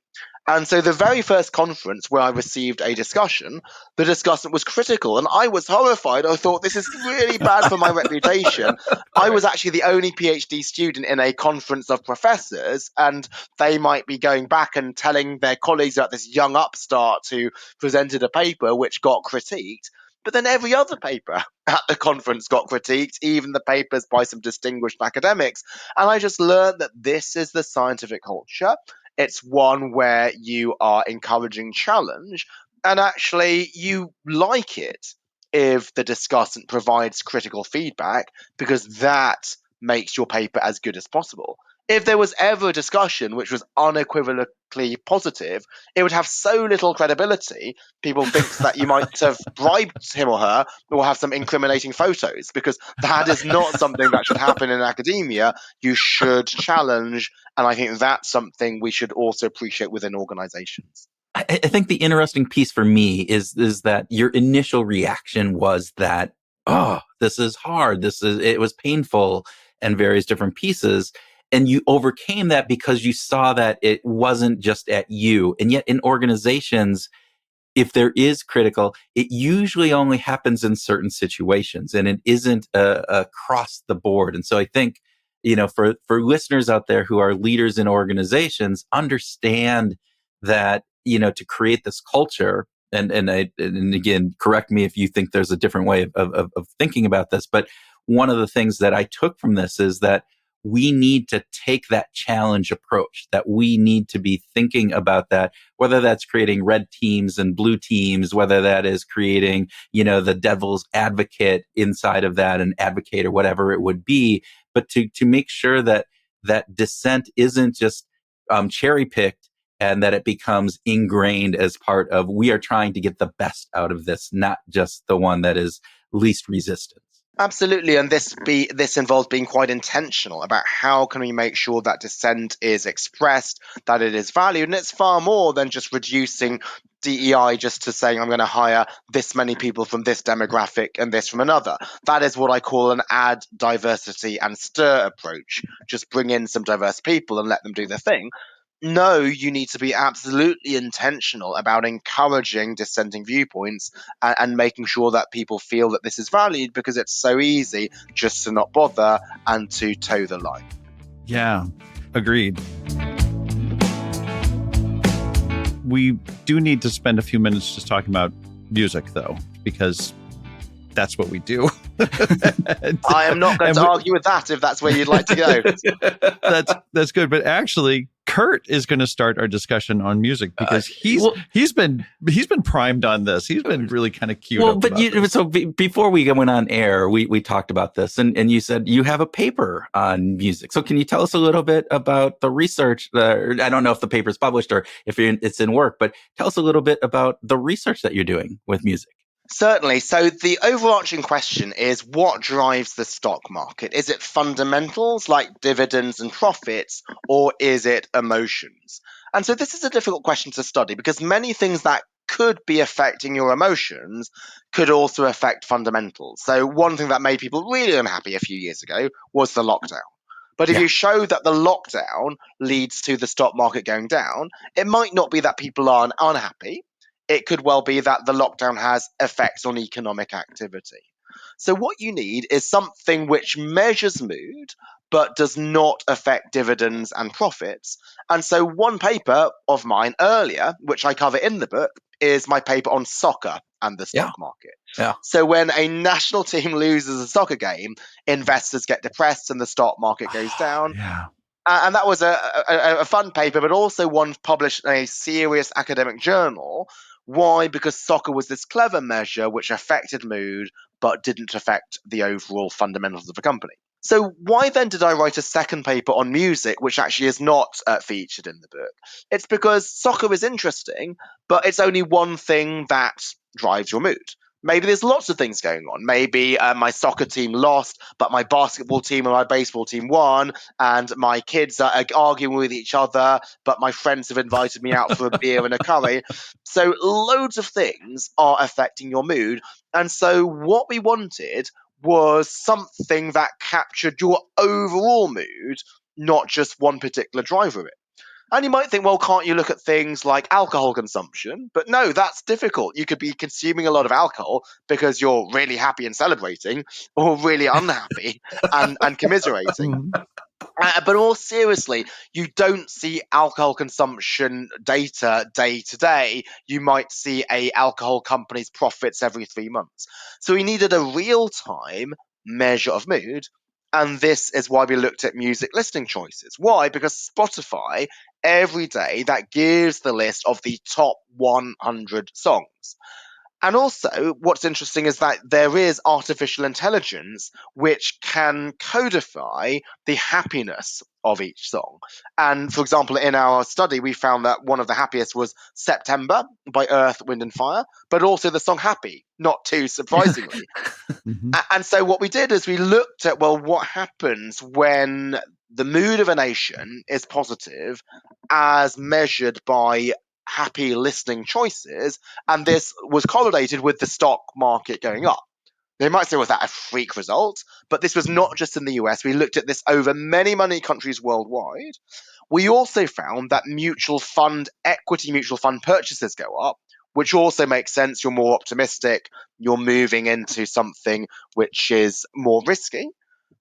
And so the very first conference where I received a discussion, the discussant was critical, and I was horrified. I thought, this is really bad for my reputation. I was actually the only PhD student in a conference of professors, and they might be going back and telling their colleagues about this young upstart who presented a paper which got critiqued. But then every other paper at the conference got critiqued, even the papers by some distinguished academics. And I just learned that this is the scientific culture. It's one where you are encouraging challenge, and actually you like it if the discussant provides critical feedback, because that makes your paper as good as possible. If there was ever a discussion which was unequivocally positive, it would have so little credibility. People think that you might have bribed him or her, or have some incriminating photos, because that is not something that should happen in academia. You should challenge, and I think that's something we should also appreciate within organizations. I think the interesting piece for me is that your initial reaction was that, oh, this is hard. It was painful, and various different pieces. And you overcame that because you saw that it wasn't just at you. And yet in organizations, if there is critical, it usually only happens in certain situations, and it isn't across the board. And so I think, for listeners out there who are leaders in organizations, understand that, to create this culture, and again, correct me if you think there's a different way of thinking about this, but one of the things that I took from this is that we need to take that challenge approach, that we need to be thinking about that, whether that's creating red teams and blue teams, whether that is creating, the devil's advocate inside of that, an advocate or whatever it would be, but to make sure that that dissent isn't just cherry picked, and that it becomes ingrained as part of, we are trying to get the best out of this, not just the one that is least resistance. Absolutely, and this involves being quite intentional about how can we make sure that dissent is expressed, that it is valued, and it's far more than just reducing DEI just to saying I'm going to hire this many people from this demographic and this from another. That is what I call an add diversity and stir approach. Just bring in some diverse people and let them do their thing. No, you need to be absolutely intentional about encouraging dissenting viewpoints, and making sure that people feel that this is valued, because it's so easy just to not bother and to toe the line. Yeah, agreed. We do need to spend a few minutes just talking about music, though, because that's what we do. I am not going to argue with that if that's where you'd like to go. That's good. But actually, Kurt is going to start our discussion on music, because he's been primed on this. He's been really kind of cute. Well, but before we went on air, we talked about this, and you said you have a paper on music. So can you tell us a little bit about the research? I don't know if the paper is published or if it's in work, but tell us a little bit about the research that you're doing with music. Certainly. So the overarching question is, what drives the stock market? Is it fundamentals like dividends and profits, or is it emotions? And so this is a difficult question to study, because many things that could be affecting your emotions could also affect fundamentals. So one thing that made people really unhappy a few years ago was the lockdown. But if Yeah. you show that the lockdown leads to the stock market going down, it might not be that people are unhappy. It could well be that the lockdown has effects on economic activity. So, what you need is something which measures mood but does not affect dividends and profits. And so, one paper of mine earlier, which I cover in the book, is my paper on soccer and the Yeah. stock market. Yeah. So, when a national team loses a soccer game, investors get depressed and the stock market goes down. Yeah. And that was a fun paper, but also one published in a serious academic journal. Why? Because soccer was this clever measure which affected mood but didn't affect the overall fundamentals of the company. So, why then did I write a second paper on music, which actually is not featured in the book? It's because soccer is interesting, but it's only one thing that drives your mood. Maybe there's lots of things going on. Maybe my soccer team lost, but my basketball team and my baseball team won, and my kids are arguing with each other, but my friends have invited me out for a beer and a curry. So loads of things are affecting your mood. And so what we wanted was something that captured your overall mood, not just one particular driver of it. And you might think, well, can't you look at things like alcohol consumption? But no, that's difficult. You could be consuming a lot of alcohol because you're really happy and celebrating, or really unhappy and commiserating. Mhm. But more seriously, you don't see alcohol consumption data day to day. You might see a alcohol company's profits every 3 months. So we needed a real-time measure of mood, and this is why we looked at music listening choices. Why? Because Spotify every day that gives the list of the top 100 songs. And also, what's interesting is that there is artificial intelligence which can codify the happiness of each song. And for example, in our study, we found that one of the happiest was September by Earth, Wind and Fire, but also the song Happy, not too surprisingly. Mhm. And so what we did is we looked at, well, what happens when the mood of a nation is positive as measured by happy listening choices, and this was correlated with the stock market going up. They might say, was that a freak result? But this was not just in the US. We looked at this over many, many countries worldwide. We also found that equity mutual fund purchases go up, which also makes sense. You're more optimistic. You're moving into something which is more risky.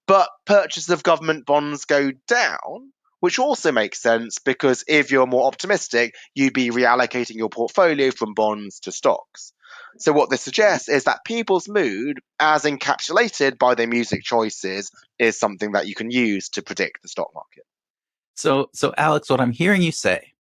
But purchases of government bonds go down, which also makes sense because if you're more optimistic, you'd be reallocating your portfolio from bonds to stocks. So what this suggests is that people's mood, as encapsulated by their music choices, is something that you can use to predict the stock market. So Alex, what I'm hearing you say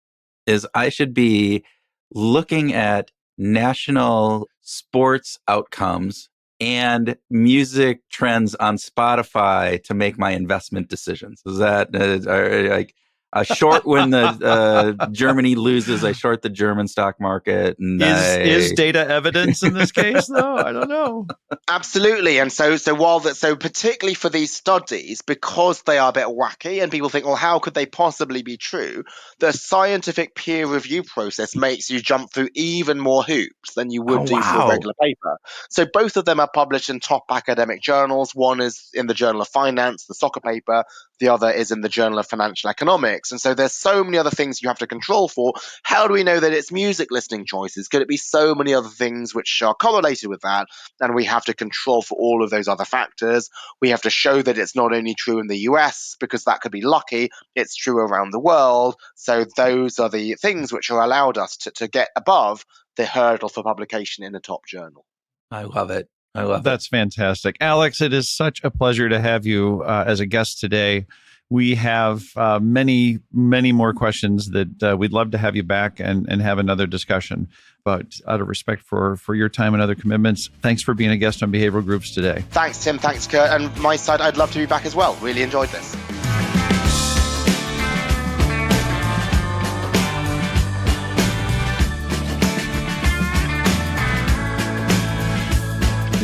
is I should be looking at national sports outcomes and music trends on Spotify to make my investment decisions. Is that like a short when the Germany loses, I short the German stock market, and Is data evidence in this case, though? I don't know. Absolutely, and so particularly for these studies, because they are a bit wacky, and people think, well, how could they possibly be true? The scientific peer review process makes you jump through even more hoops than you would Oh do for a wow. regular paper. So both of them are published in top academic journals. One is in the Journal of Finance, the soccer paper. The other is in the Journal of Financial Economics. And so there's so many other things you have to control for. How do we know that it's music listening choices? Could it be so many other things which are correlated with that? And we have to control for all of those other factors. We have to show that it's not only true in the US, because that could be lucky, it's true around the world. So those are the things which are allowed us to get above the hurdle for publication in a top journal. I love it. I love it. That's fantastic. Alex, it is such a pleasure to have you as a guest today. We have many, many more questions that we'd love to have you back and have another discussion. But out of respect for your time and other commitments, thanks for being a guest on Behavioral Groups today. Thanks, Tim. Thanks, Kurt. And my side, I'd love to be back as well. Really enjoyed this.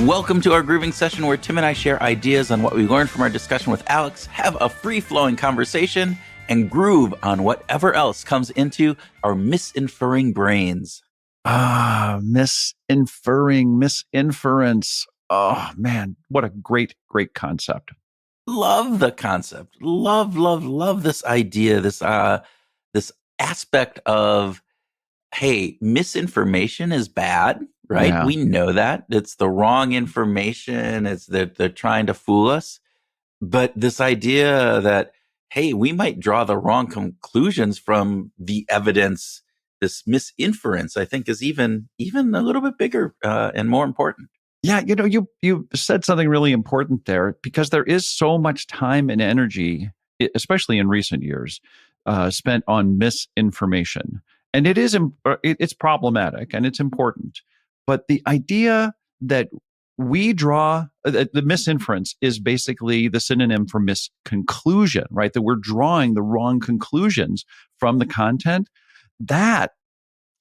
Welcome to our grooving session where Tim and I share ideas on what we learned from our discussion with Alex, have a free-flowing conversation, and groove on whatever else comes into our misinferring brains. Misinference. Oh, man, what a great, great concept. Love the concept. Love this idea, this aspect of, hey, misinformation is bad, right? Yeah. We know that. It's the wrong information. It's that they're trying to fool us. But this idea that, hey, we might draw the wrong conclusions from the evidence, this misinference, I think is even a little bit bigger and more important. Yeah, you said something really important there because there is so much time and energy, especially in recent years, spent on misinformation, and it's problematic and it's important. But the idea that we draw the misinference is basically the synonym for misconclusion, right? That we're drawing the wrong conclusions from the content. That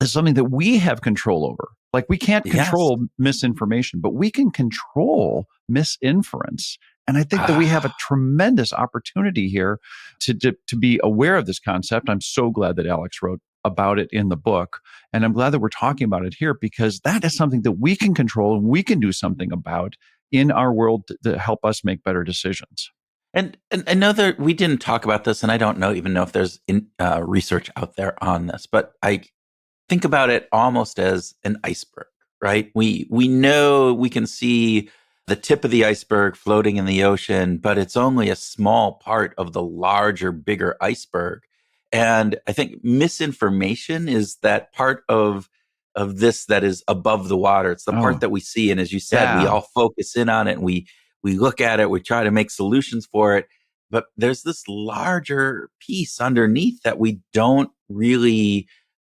is something that we have control over. Like we can't Yes. control misinformation, but we can control misinference. And I think that we have a tremendous opportunity here to be aware of this concept. I'm so glad that Alex wrote about it in the book. And I'm glad that we're talking about it here because that is something that we can control and we can do something about in our world to help us make better decisions. And I know that we didn't talk about this, and I don't even know if there's research out there on this, but I think about it almost as an iceberg, right? We know we can see the tip of the iceberg floating in the ocean, but it's only a small part of the larger, bigger iceberg. And I think misinformation is that part of this that is above the water. It's the part Oh, that we see, and as you said, we yeah. all focus in on it, and we look at it, we try to make solutions for it. But there's this larger piece underneath that we don't really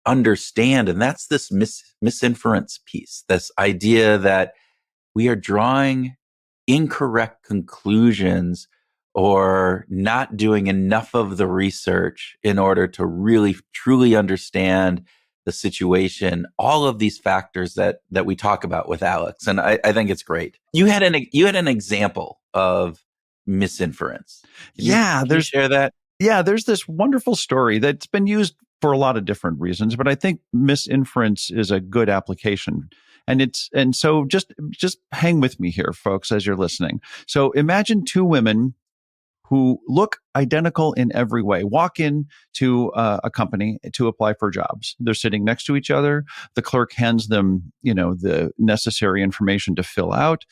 understand. And that's this misinference piece, this idea that we are drawing incorrect conclusions or not doing enough of the research in order to really truly understand the situation, all of these factors that we talk about with Alex. And I think it's great. You had an example of misinference. Can you Yeah, can you share that? there's this wonderful story that's been used for a lot of different reasons, but I think misinference is a good application. And so just hang with me here, folks, as you're listening. So imagine two women who look identical in every way walk in to a company to apply for jobs. They're sitting next to each other. The clerk hands them, the necessary information to fill out.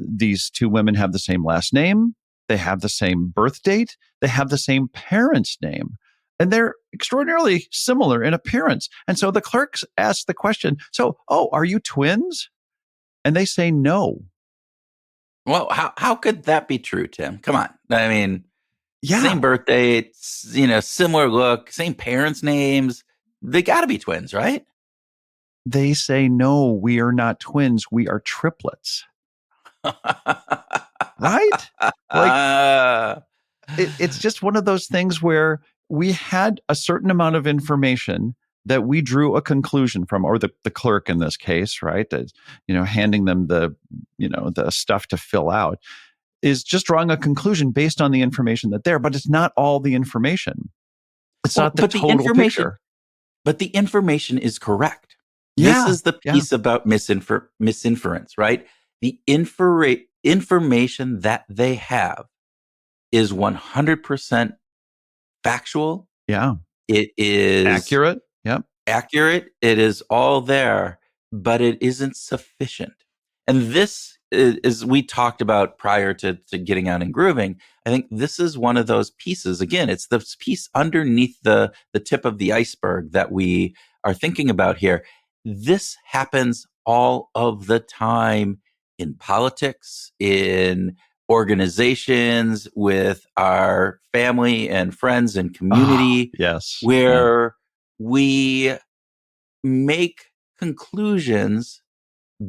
These two women have the same last name. They have the same birth date. They have the same parent's name. And they're extraordinarily similar in appearance. And so the clerks ask the question, so, oh, are you twins? And they say no. Well, how could that be true, Tim? Come on. I mean, Yeah, same birthday, similar look, same parents' names. They got to be twins, right? they say no, we are not twins. We are triplets. Right? Like it's just one of those things where we had a certain amount of information that we drew a conclusion from, or the clerk in this case, right? Handing them the stuff to fill out is just drawing a conclusion based on the information that there, but it's not all the information. It's well, not the total picture. but the information is correct. This Yeah. is the Yeah. piece about misinference, right? The information that they have is 100% factual. Yeah. It is Accurate. Yep. accurate. It is all there, but it isn't sufficient. And this is we talked about prior to getting out and grooving. I think this is one of those pieces. Again, it's this piece underneath the tip of the iceberg that we are thinking about here. This happens all of the time in politics, in organizations, with our family and friends and Oh, community, yes. Yeah. where we make conclusions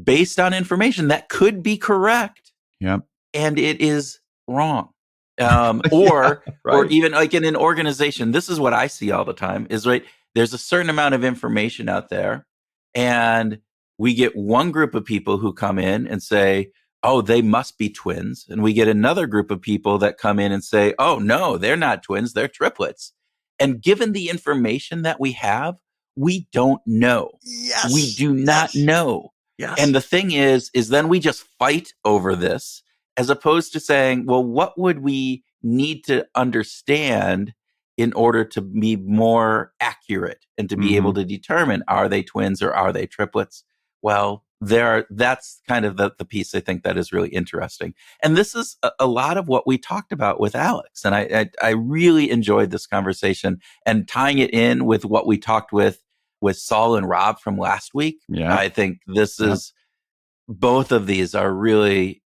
based on information that could be correct Yep. and it is wrong. Yeah. Or Right. even like in an organization, this is what I see all the time is right. There's a certain amount of information out there, and we get one group of people who come in and say, "Oh, they must be twins," and we get another group of people that come in and say, "Oh, no, they're not twins, they're triplets." And given the information that we have, we don't know. We Yes. do not Yes. know. Yes. And the thing is then we just fight over this. as opposed to saying, well, what would we need to understand in order to be more accurate and to be able to determine, are they twins or are they triplets? Well, that's kind of the piece I think that is really interesting. And this is a lot of what we talked about with Alex. And I really enjoyed this conversation, and tying it in with what we talked with Saul and Rob from last week. Yeah. I think this is, both of these are really,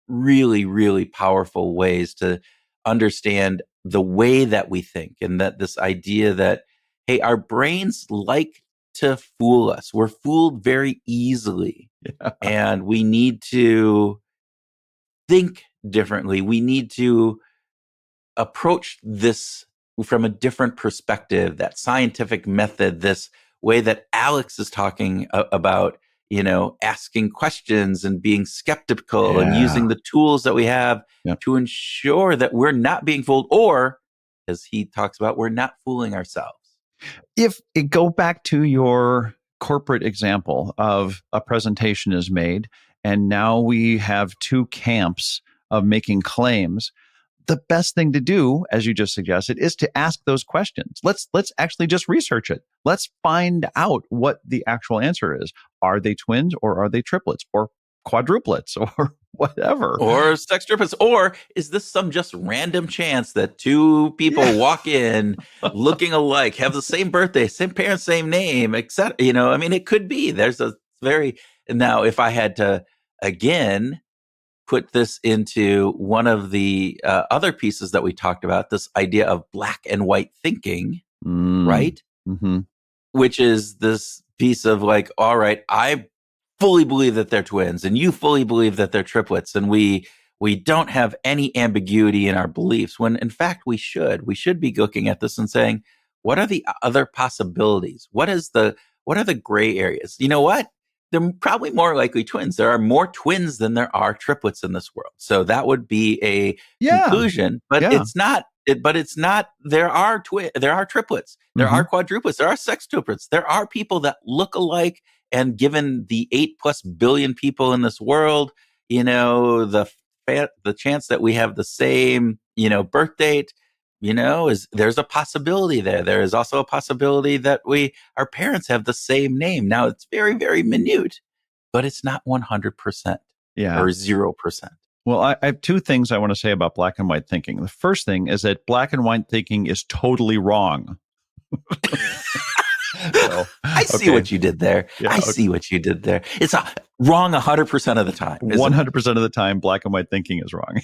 really, really powerful ways to understand the way that we think, and that this idea that, hey, our brains like to fool us. We're fooled very easily. Yeah. And we need to think differently. We need to approach this from a different perspective, that scientific method, this way that Alex is talking about, asking questions and being skeptical and using the tools that we have to ensure that we're not being fooled, or, as he talks about, we're not fooling ourselves. If it go back to your corporate example of a presentation is made, and now we have two camps of making claims, the best thing to do, as you just suggested, is to ask those questions. Let's actually just research it. Let's find out what the actual answer is. Are they twins, or are they triplets, or quadruplets, or whatever? Or sex triplets? Or is this some just random chance that two people walk in looking alike, have the same birthday, same parents, same name, etc.? It could be. There's a very, now if I had to, again, put this into one of the other pieces that we talked about, this idea of black and white thinking, right? Mm-hmm. Which is this piece of like, all right, I fully believe that they're twins, and you fully believe that they're triplets, and we don't have any ambiguity in our beliefs, when in fact we should be looking at this and saying, what are the other possibilities? What are the gray areas? You know what? They're probably more likely twins. There are more twins than there are triplets in this world. So that would be a conclusion, but it's not. It's not. There are triplets. There are quadruplets. There are sextuplets. There are people that look alike. And given the 8+ billion people in this world, the chance that we have the same, birth date, there's a possibility there. There is also a possibility that our parents have the same name. Now, it's very, very minute, but it's not 100% or 0%. Well, I have two things I want to say about black and white thinking. The first thing is that black and white thinking is totally wrong. I see what you did there. I see what you did there. It's wrong 100% of the time. 100% of the time, black and white thinking is wrong.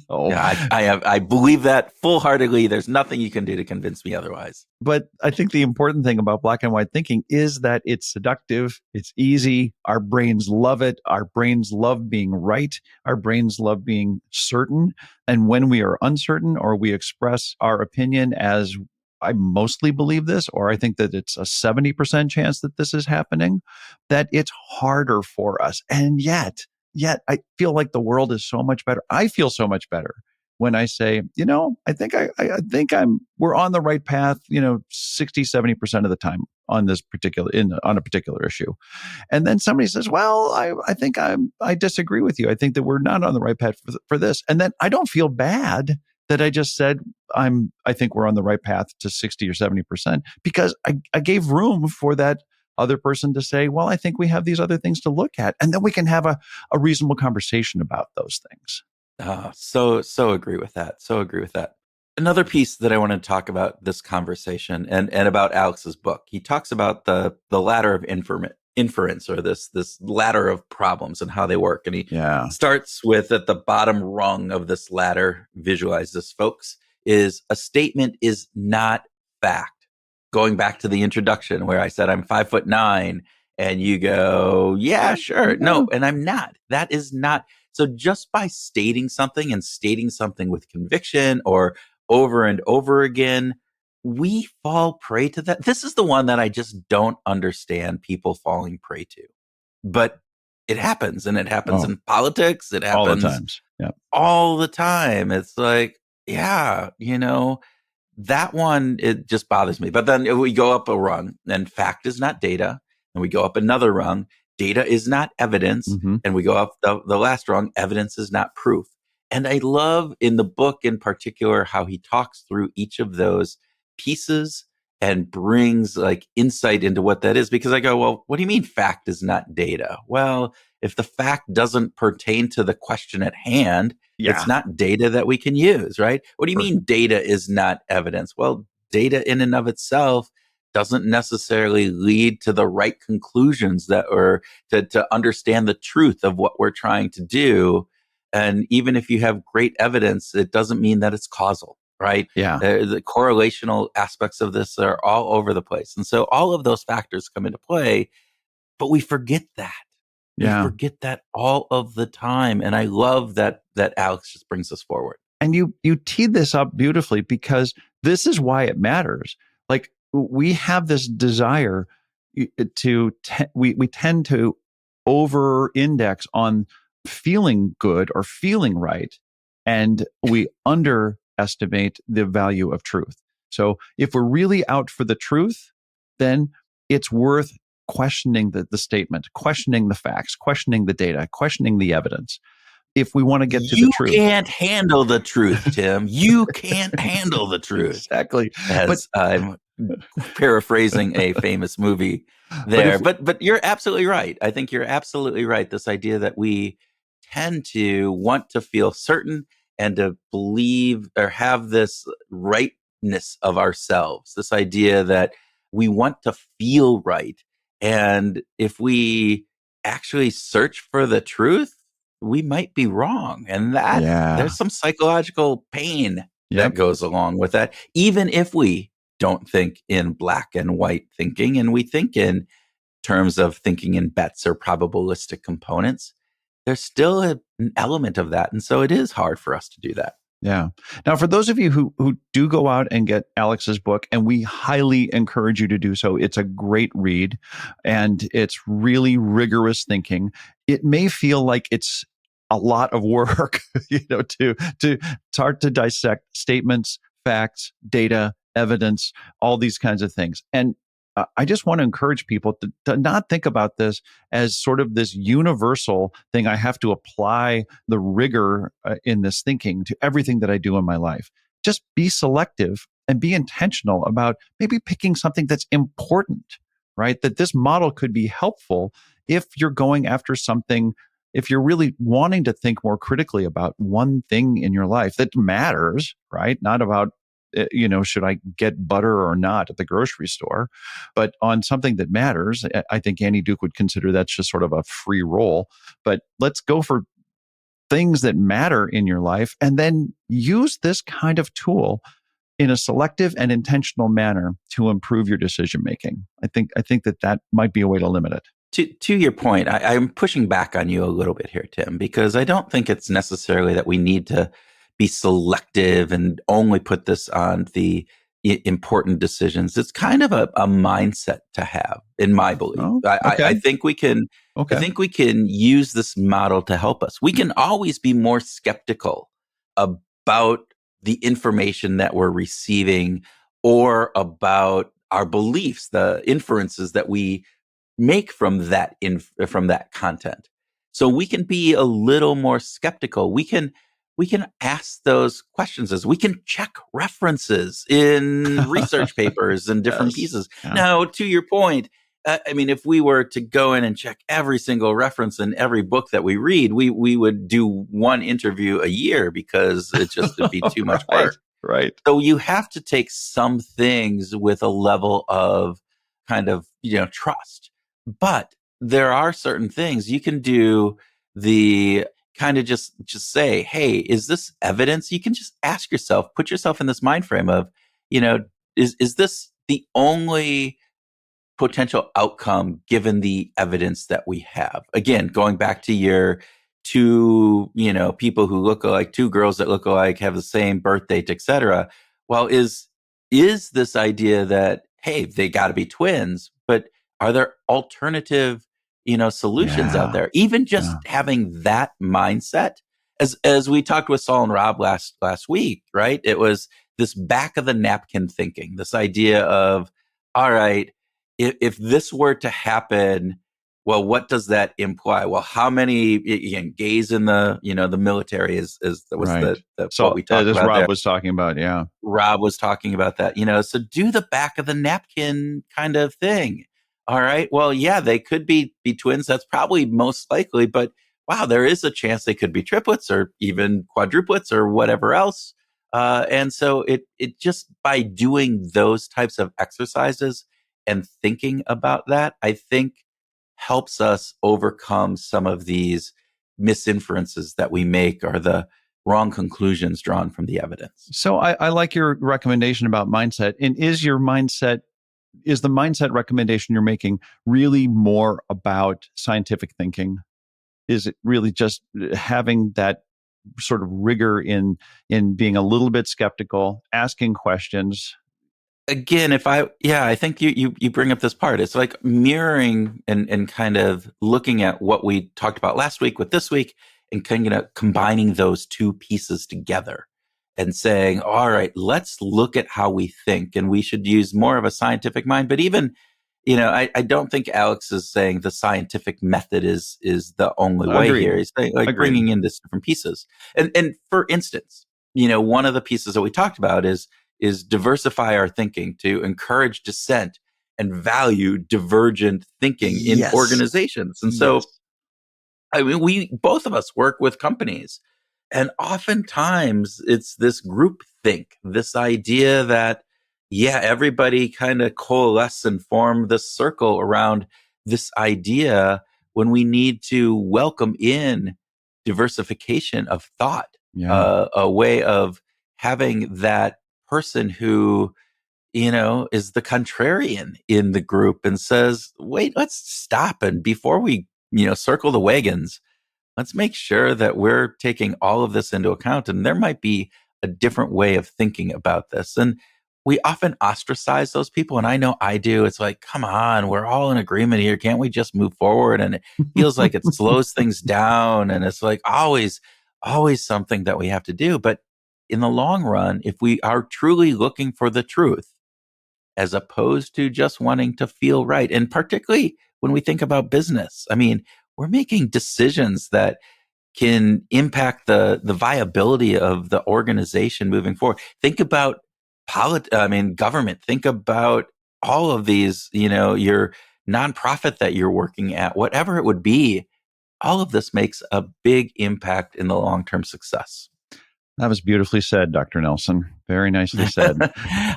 I believe that full-heartedly. There's nothing you can do to convince me otherwise. But I think the important thing about black and white thinking is that it's seductive. It's easy. Our brains love it. Our brains love being right. Our brains love being certain. And when we are uncertain, or we express our opinion as, I mostly believe this, or I think that it's a 70% chance that this is happening, that it's harder for us. And yet I feel like the world is so much better. I feel so much better when I say, I think we're on the right path, 60, 70% of the time on on a particular issue. And then somebody says, well, I think I disagree with you. I think that we're not on the right path for this. And then I don't feel bad that I just said, I think we're on the right path to 60 or 70%, because I gave room for that other person to say, well, I think we have these other things to look at. And then we can have a reasonable conversation about those things. So agree with that. So agree with that. Another piece that I want to talk about this conversation and about Alex's book, he talks about the ladder of inference, or this ladder of problems and how they work. And he starts with, at the bottom rung of this ladder, visualize this, folks, is a statement is not fact. Going back to the introduction where I said I'm 5'9", and you go, yeah, sure. No, and I'm not. That is not. So just by stating something, and stating something with conviction or over and over again, we fall prey to that. This is the one that I just don't understand people falling prey to. But it happens, and it happens in politics. It happens all the times. Yeah. All the time. It's like, that one, it just bothers me. But then we go up a rung, and fact is not data. And we go up another rung, data is not evidence. Mhm. And we go off the last rung, evidence is not proof. And I love in the book in particular how he talks through each of those pieces and brings like insight into what that is. Because I go, well, what do you mean fact is not data? Well, if the fact doesn't pertain to the question at hand, Yeah. it's not data that we can use, right? What do you Sure. mean data is not evidence? Well, data in and of itself doesn't necessarily lead to the right conclusions that or to understand the truth of what we're trying to do. And even if you have great evidence, it doesn't mean that it's causal, right? Yeah. The correlational aspects of this are all over the place. And so all of those factors come into play, but we forget that. We Yeah. forget that all of the time. And I love that Alex just brings us forward. And you teed this up beautifully because this is why it matters. Like we have this desire we tend to over index on feeling good or feeling right, and we underestimate the value of truth. So if we're really out for the truth, then it's worth questioning the statement, questioning the facts, questioning the data, questioning the evidence if we want to get to the You truth. can't handle the truth, Tim. You can't handle the truth. Exactly. But As I'm paraphrasing a famous movie but there. if But you're absolutely right. I think you're absolutely right. This idea that we tend to want to feel certain and to believe or have this rightness of ourselves, this idea that we want to feel right. And if we actually search for the truth, we might be wrong. And that yeah. there's some psychological pain that Yep. goes along with that, even if we don't think in black and white thinking and we think in terms of thinking in bets or probabilistic components, there's still an element of that. And so it is hard for us to do that. Yeah. Now, for those of you who do go out and get Alex's book, and we highly encourage you to do so, it's a great read and it's really rigorous thinking. It may feel like it's a lot of work, to start to dissect statements, facts, data, evidence, all these kinds of things. And I just want to encourage people to not think about this as sort of this universal thing. I have to apply the rigor in this thinking to everything that I do in my life. Just be selective and be intentional about maybe picking something that's important, right? That this model could be helpful if you're going after something, if you're really wanting to think more critically about one thing in your life that matters, right? Not about should I get butter or not at the grocery store? But on something that matters, I think Annie Duke would consider that's just sort of a free roll. But let's go for things that matter in your life and then use this kind of tool in a selective and intentional manner to improve your decision making. I think that might be a way to limit it. To your point, I'm pushing back on you a little bit here, Tim, because I don't think it's necessarily that we need to be selective and only put this on the important decisions. It's kind of a mindset to have, in my belief. Oh, I okay. think we can. I Okay. think we can use this model to help us. We can always be more skeptical about the information that we're receiving or about our beliefs, the inferences that we make from from that content. So we can be a little more skeptical. We can ask those questions as we can check references in research papers and different Yes. pieces. Yeah. Now, to your point, I mean, if we were to go in and check every single reference in every book that we read, we would do one interview a year because it just would be too much Right. work. Right. So you have to take some things with a level of kind of, trust. But there are certain things you can do the kind of just say, "Hey, is this evidence?" You can just ask yourself, put yourself in this mind frame of, you know, is this the only potential outcome given the evidence that we have? Again, going back to your two, people who look alike, two girls that look alike, have the same birth date, etc. Well, is this idea that, hey, they got to be twins, but are there alternative, solutions out Yeah. there? Even just Yeah. having that mindset, as we talked with Saul and Rob last week, right? It was this back of the napkin thinking, this idea of, all right, if this were to happen, Well, what does that imply? Well, how many again, gays in the the military is was Right. the what So we talked as about there. Rob was talking about, yeah. Rob was talking about that, so do the back of the napkin kind of thing. All right. Well, yeah, they could be twins. That's probably most likely, but wow, there is a chance they could be triplets or even quadruplets or whatever else. And so it just by doing those types of exercises and thinking about that, I think helps us overcome some of these misinferences that we make or the wrong conclusions drawn from the evidence. So I like your recommendation about mindset. And is the mindset recommendation you're making really more about scientific thinking? Is it really just having that sort of rigor in being a little bit skeptical, asking questions? Again, I think you bring up this part. It's like mirroring and kind of looking at what we talked about last week with this week and kind of combining those two pieces together and saying, all right, let's look at how we think, and we should use more of a scientific mind. But even, I don't think Alex is saying the scientific method is the only way Agreed. here. He's saying, like, Agreed. bringing in these different pieces. And for instance, one of the pieces that we talked about is diversify our thinking to encourage dissent and value divergent thinking in Yes. organizations. And so, I mean, we both of us work with companies, and oftentimes it's this group think, this idea that, yeah, everybody kind of coalesce and form this circle around this idea when we need to welcome in diversification of thought, Yeah. a way of having that person who is the contrarian in the group and says, wait, let's stop. And before we, circle the wagons, let's make sure that we're taking all of this into account. And there might be a different way of thinking about this. And we often ostracize those people. And I know I do. It's like, come on, we're all in agreement here. Can't we just move forward? And it feels like it slows things down. And it's like always something that we have to do. But in the long run, if we are truly looking for the truth, as opposed to just wanting to feel right. And particularly when we think about business, I mean, we're making decisions that can impact the viability of the organization moving forward. Think about government. Think about all of these, your nonprofit that you're working at, whatever it would be. All of this makes a big impact in the long-term success. That was beautifully said, Dr. Nelson. Very nicely said.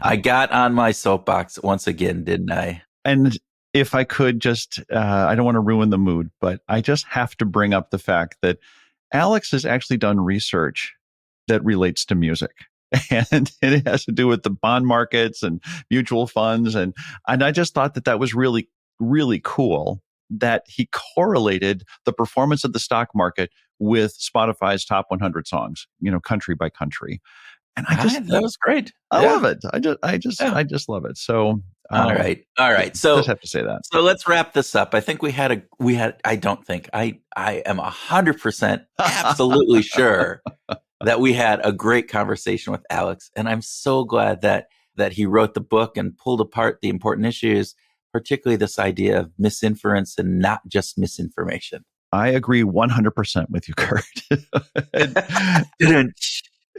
I got on my soapbox once again, didn't I? And if I could just, I don't want to ruin the mood, but I just have to bring up the fact that Alex has actually done research that relates to music. And it has to do with the bond markets and mutual funds. And I just thought that was really, really cool that he correlated the performance of the stock market with Spotify's top 100 songs, country by country. And that was great. I love it. I just love it. So, all right. So just have to say that. So let's wrap this up. I think I don't think I am 100% absolutely sure that we had a great conversation with Alex. And I'm so glad that he wrote the book and pulled apart the important issues, particularly this idea of misinference and not just misinformation. I agree 100% with you, Kurt.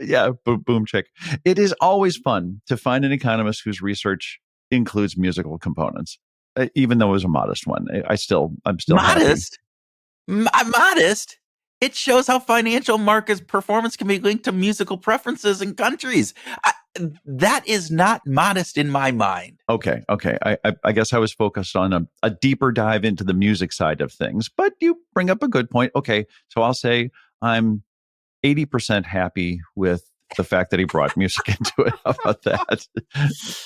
Yeah, boom chick. It is always fun to find an economist whose research includes musical components, even though it was a modest one. I'm still modest. Modest. It shows how financial markets performance can be linked to musical preferences in countries. That is not modest in my mind. Okay. I guess I was focused on a deeper dive into the music side of things, but you bring up a good point. Okay, so I'll say I'm 80% happy with the fact that he brought music into it. How about that?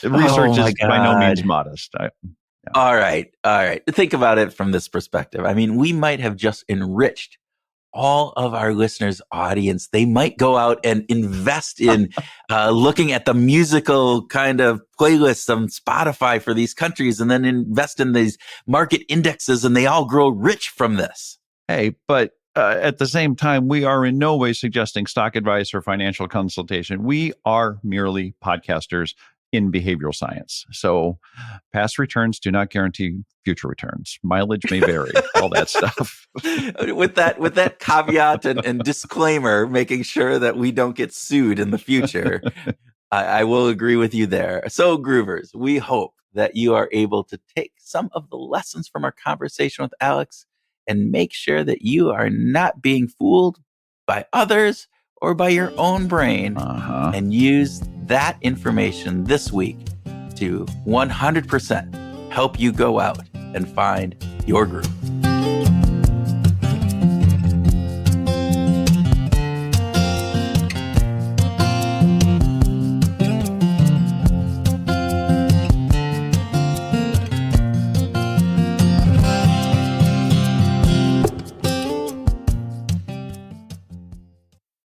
Research is by no means modest. Yeah. All right. Think about it from this perspective. I mean, we might have just enriched all of our listeners' audience. They might go out and invest in looking at the musical kind of playlists on Spotify for these countries, and then invest in these market indexes, and they all grow rich from this. Hey, but at the same time, we are in no way suggesting stock advice or financial consultation. We are merely podcasters in behavioral science. So past returns do not guarantee future returns. Mileage may vary, all that stuff. with that caveat and disclaimer, making sure that we don't get sued in the future, I will agree with you there. So, Groovers, we hope that you are able to take some of the lessons from our conversation with Alex and make sure that you are not being fooled by others or by your own brain, and use that information this week to 100% help you go out and find your groove.